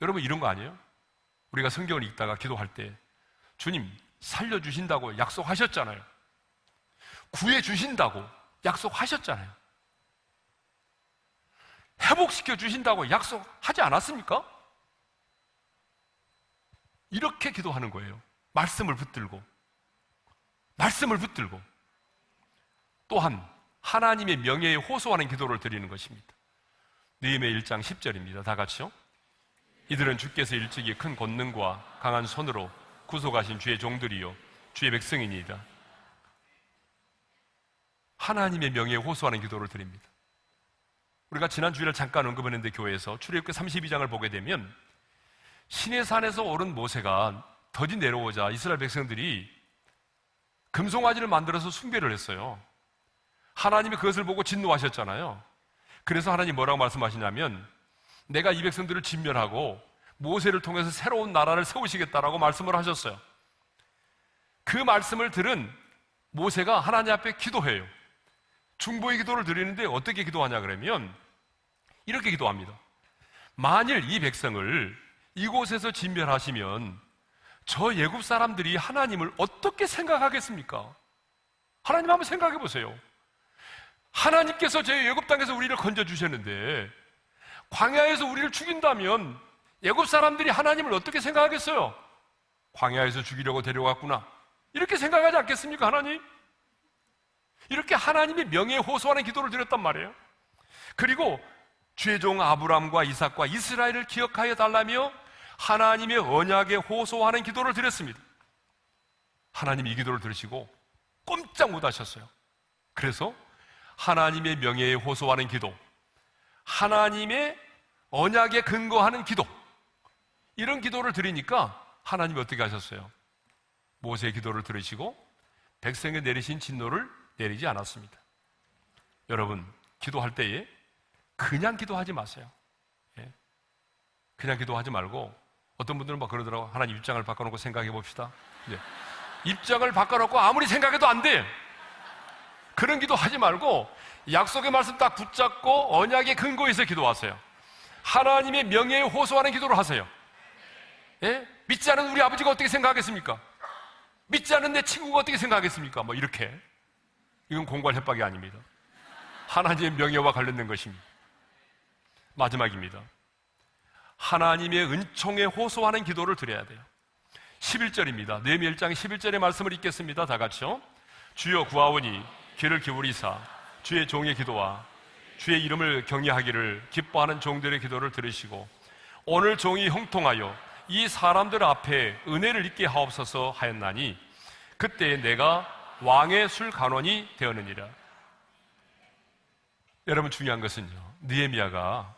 여러분, 이런 거 아니에요? 우리가 성경을 읽다가 기도할 때 주님 살려주신다고 약속하셨잖아요. 구해주신다고 약속하셨잖아요. 회복시켜 주신다고 약속하지 않았습니까? 이렇게 기도하는 거예요. 말씀을 붙들고 또한 하나님의 명예에 호소하는 기도를 드리는 것입니다. 느헤미야 1장 10절입니다. 다 같이요. 이들은 주께서 일찍이 큰 권능과 강한 손으로 구속하신 주의 종들이요 주의 백성이니이다. 하나님의 명예에 호소하는 기도를 드립니다. 우리가 지난 주일에 잠깐 언급했는데 교회에서 출애굽기 32장을 보게 되면 시내산에서 오른 모세가 덫이 내려오자 이스라엘 백성들이 금송아지를 만들어서 숭배를 했어요. 하나님이 그것을 보고 진노하셨잖아요. 그래서 하나님 뭐라고 말씀하시냐면 내가 이 백성들을 진멸하고 모세를 통해서 새로운 나라를 세우시겠다라고 말씀을 하셨어요. 그 말씀을 들은 모세가 하나님 앞에 기도해요. 중보의 기도를 드리는데 어떻게 기도하냐 그러면 이렇게 기도합니다. 만일 이 백성을 이곳에서 진멸하시면 저 애굽 사람들이 하나님을 어떻게 생각하겠습니까? 하나님 한번 생각해 보세요. 하나님께서 제 애굽 땅에서 우리를 건져주셨는데 광야에서 우리를 죽인다면 애굽 사람들이 하나님을 어떻게 생각하겠어요? 광야에서 죽이려고 데려갔구나 이렇게 생각하지 않겠습니까? 하나님? 이렇게 하나님의 명예에 호소하는 기도를 드렸단 말이에요. 그리고 죄종 아브람과 이삭과 이스라엘을 기억하여 달라며 하나님의 언약에 호소하는 기도를 드렸습니다. 하나님이 이 기도를 들으시고 꼼짝 못하셨어요. 그래서 하나님의 명예에 호소하는 기도, 하나님의 언약에 근거하는 기도, 이런 기도를 드리니까 하나님이 어떻게 하셨어요? 모세의 기도를 들으시고 백성에 내리신 진노를 내리지 않았습니다. 여러분, 기도할 때에 그냥 기도하지 마세요. 그냥 기도하지 말고 어떤 분들은 막 그러더라고. 하나님 입장을 바꿔놓고 생각해 봅시다. 입장을 바꿔놓고 아무리 생각해도 안 돼. 그런 기도하지 말고 약속의 말씀 딱 붙잡고 언약의 근거에서 기도하세요. 하나님의 명예에 호소하는 기도를 하세요. 믿지 않은 우리 아버지가 어떻게 생각하겠습니까? 믿지 않은 내 친구가 어떻게 생각하겠습니까? 뭐 이렇게. 이건 공갈 협박이 아닙니다. 하나님의 명예와 관련된 것입니다. 마지막입니다. 하나님의 은총에 호소하는 기도를 드려야 돼요. 11절입니다. 느헤미야 1장 11절의 말씀을 읽겠습니다. 다 같이요. 주여 구하오니 귀를 기울이사 주의 종의 기도와 주의 이름을 경외하기를 기뻐하는 종들의 기도를 들으시고 오늘 종이 형통하여 이 사람들 앞에 은혜를 입게 하옵소서 하였나니 그때 내가 왕의 술 간원이 되었느니라. 여러분, 중요한 것은요, 느헤미야가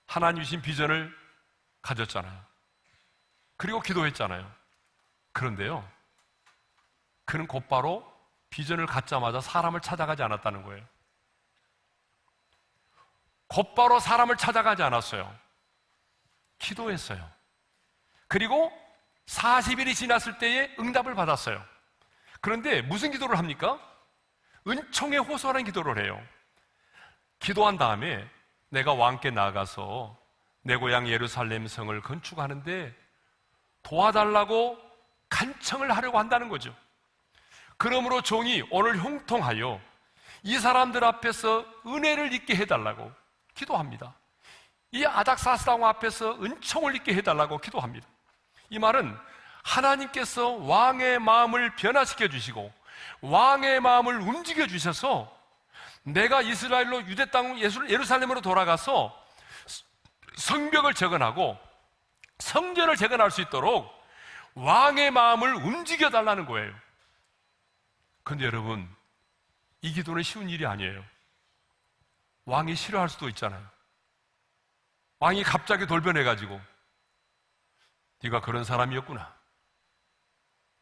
하나님 주신 비전을 가졌잖아요. 그리고 기도했잖아요. 그런데요, 그는 곧바로 비전을 갖자마자 사람을 찾아가지 않았다는 거예요. 곧바로 사람을 찾아가지 않았어요. 기도했어요. 그리고 40일이 지났을 때에 응답을 받았어요. 그런데 무슨 기도를 합니까? 은총에 호소하는 기도를 해요. 기도한 다음에 내가 왕께 나아가서 내 고향 예루살렘 성을 건축하는데 도와달라고 간청을 하려고 한다는 거죠. 그러므로 종이 오늘 형통하여 이 사람들 앞에서 은혜를 입게 해달라고 기도합니다. 이 아닥사스당 앞에서 은총을 입게 해달라고 기도합니다. 이 말은 하나님께서 왕의 마음을 변화시켜 주시고 왕의 마음을 움직여 주셔서 내가 이스라엘로 유대 땅 예루살렘으로 돌아가서 성벽을 재건하고 성전을 재건할 수 있도록 왕의 마음을 움직여 달라는 거예요. 그런데 여러분, 이 기도는 쉬운 일이 아니에요. 왕이 싫어할 수도 있잖아요. 왕이 갑자기 돌변해가지고 네가 그런 사람이었구나,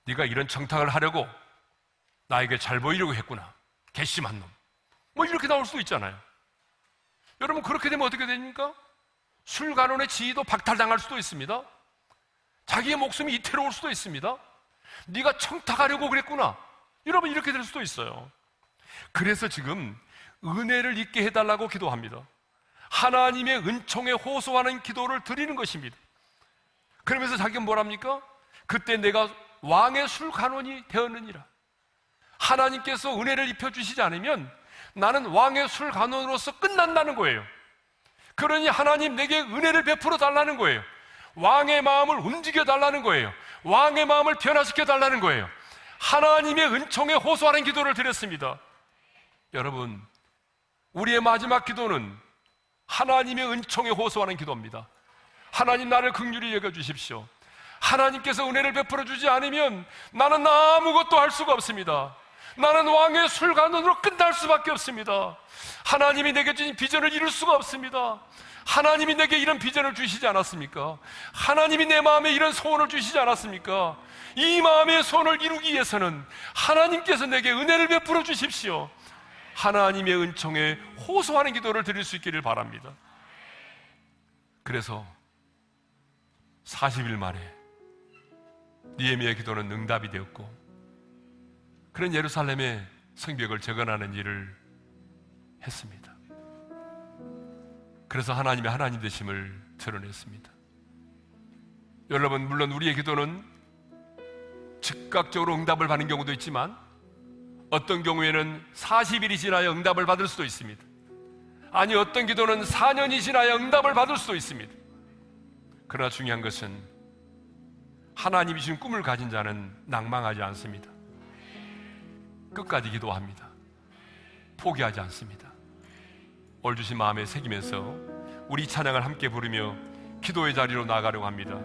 네가 이런 청탁을 하려고 나에게 잘 보이려고 했구나, 괘씸한 놈, 뭐 이렇게 나올 수도 있잖아요. 여러분, 그렇게 되면 어떻게 됩니까? 술간원의 지위도 박탈당할 수도 있습니다. 자기의 목숨이 이태로울 수도 있습니다. 네가 청탁하려고 그랬구나, 여러분, 이렇게 될 수도 있어요. 그래서 지금 은혜를 잊게 해달라고 기도합니다. 하나님의 은총에 호소하는 기도를 드리는 것입니다. 그러면서 자기가 뭐랍니까? 그때 내가 왕의 술관원이 되었느니라. 하나님께서 은혜를 입혀주시지 않으면 나는 왕의 술관원으로서 끝난다는 거예요. 그러니 하나님 내게 은혜를 베풀어 달라는 거예요. 왕의 마음을 움직여 달라는 거예요. 왕의 마음을 변화시켜 달라는 거예요. 하나님의 은총에 호소하는 기도를 드렸습니다. 여러분, 우리의 마지막 기도는 하나님의 은총에 호소하는 기도입니다. 하나님, 나를 긍휼히 여겨주십시오. 하나님께서 은혜를 베풀어 주지 않으면 나는 아무것도 할 수가 없습니다. 나는 왕의 술관원으로 끝날 수밖에 없습니다. 하나님이 내게 주신 비전을 이룰 수가 없습니다. 하나님이 내게 이런 비전을 주시지 않았습니까? 하나님이 내 마음에 이런 소원을 주시지 않았습니까? 이 마음의 소원을 이루기 위해서는 하나님께서 내게 은혜를 베풀어 주십시오. 하나님의 은총에 호소하는 기도를 드릴 수 있기를 바랍니다. 그래서 40일 만에 느헤미야의 기도는 응답이 되었고, 그런 예루살렘의 성벽을 재건하는 일을 했습니다. 그래서 하나님의 하나님 되심을 드러냈습니다. 여러분, 물론 우리의 기도는 즉각적으로 응답을 받는 경우도 있지만 어떤 경우에는 40일이 지나야 응답을 받을 수도 있습니다. 아니, 어떤 기도는 4년이 지나야 응답을 받을 수도 있습니다. 그러나 중요한 것은 하나님이 주신 꿈을 가진 자는 낭망하지 않습니다. 끝까지 기도합니다. 포기하지 않습니다. 오늘 주신 마음에 새기면서 우리 찬양을 함께 부르며 기도의 자리로 나가려고 합니다.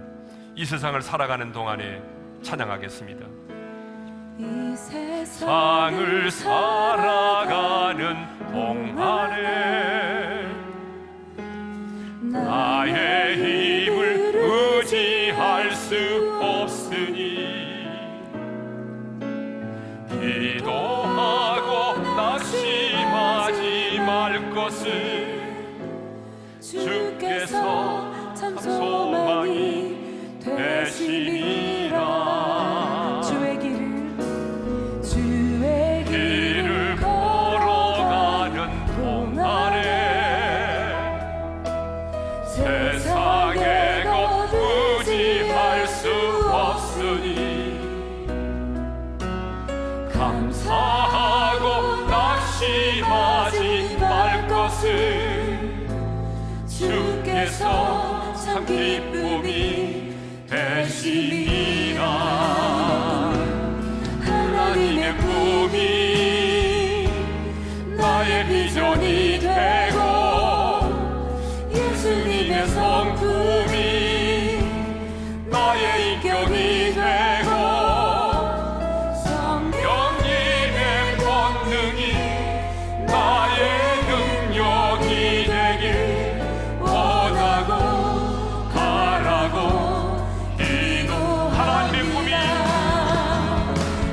이 세상을 살아가는 동안에 찬양하겠습니다. 이 세상을 살아가는 동안에 나의 힘을 의지할 수 없으니 기도하고 낙심하지 말 것을 주께서 참 소망이 되시니라. 주의 길을 걸어가는 동안에 세상의 것 의지할 수 없으니 감사하고 낙심하지 말 것을 주께서 참 기쁨이 되시니라. 하나님의 꿈이 나의 비전이 되고 예수님의 성품이 나의 인격이 되고 성령님의 권능이 나의 능력이 되길 원하고 바라고 기도하나님의 꿈이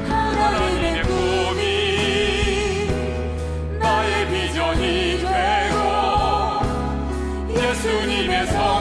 하나님의 꿈이 나의 비전이 되고 예수님의 성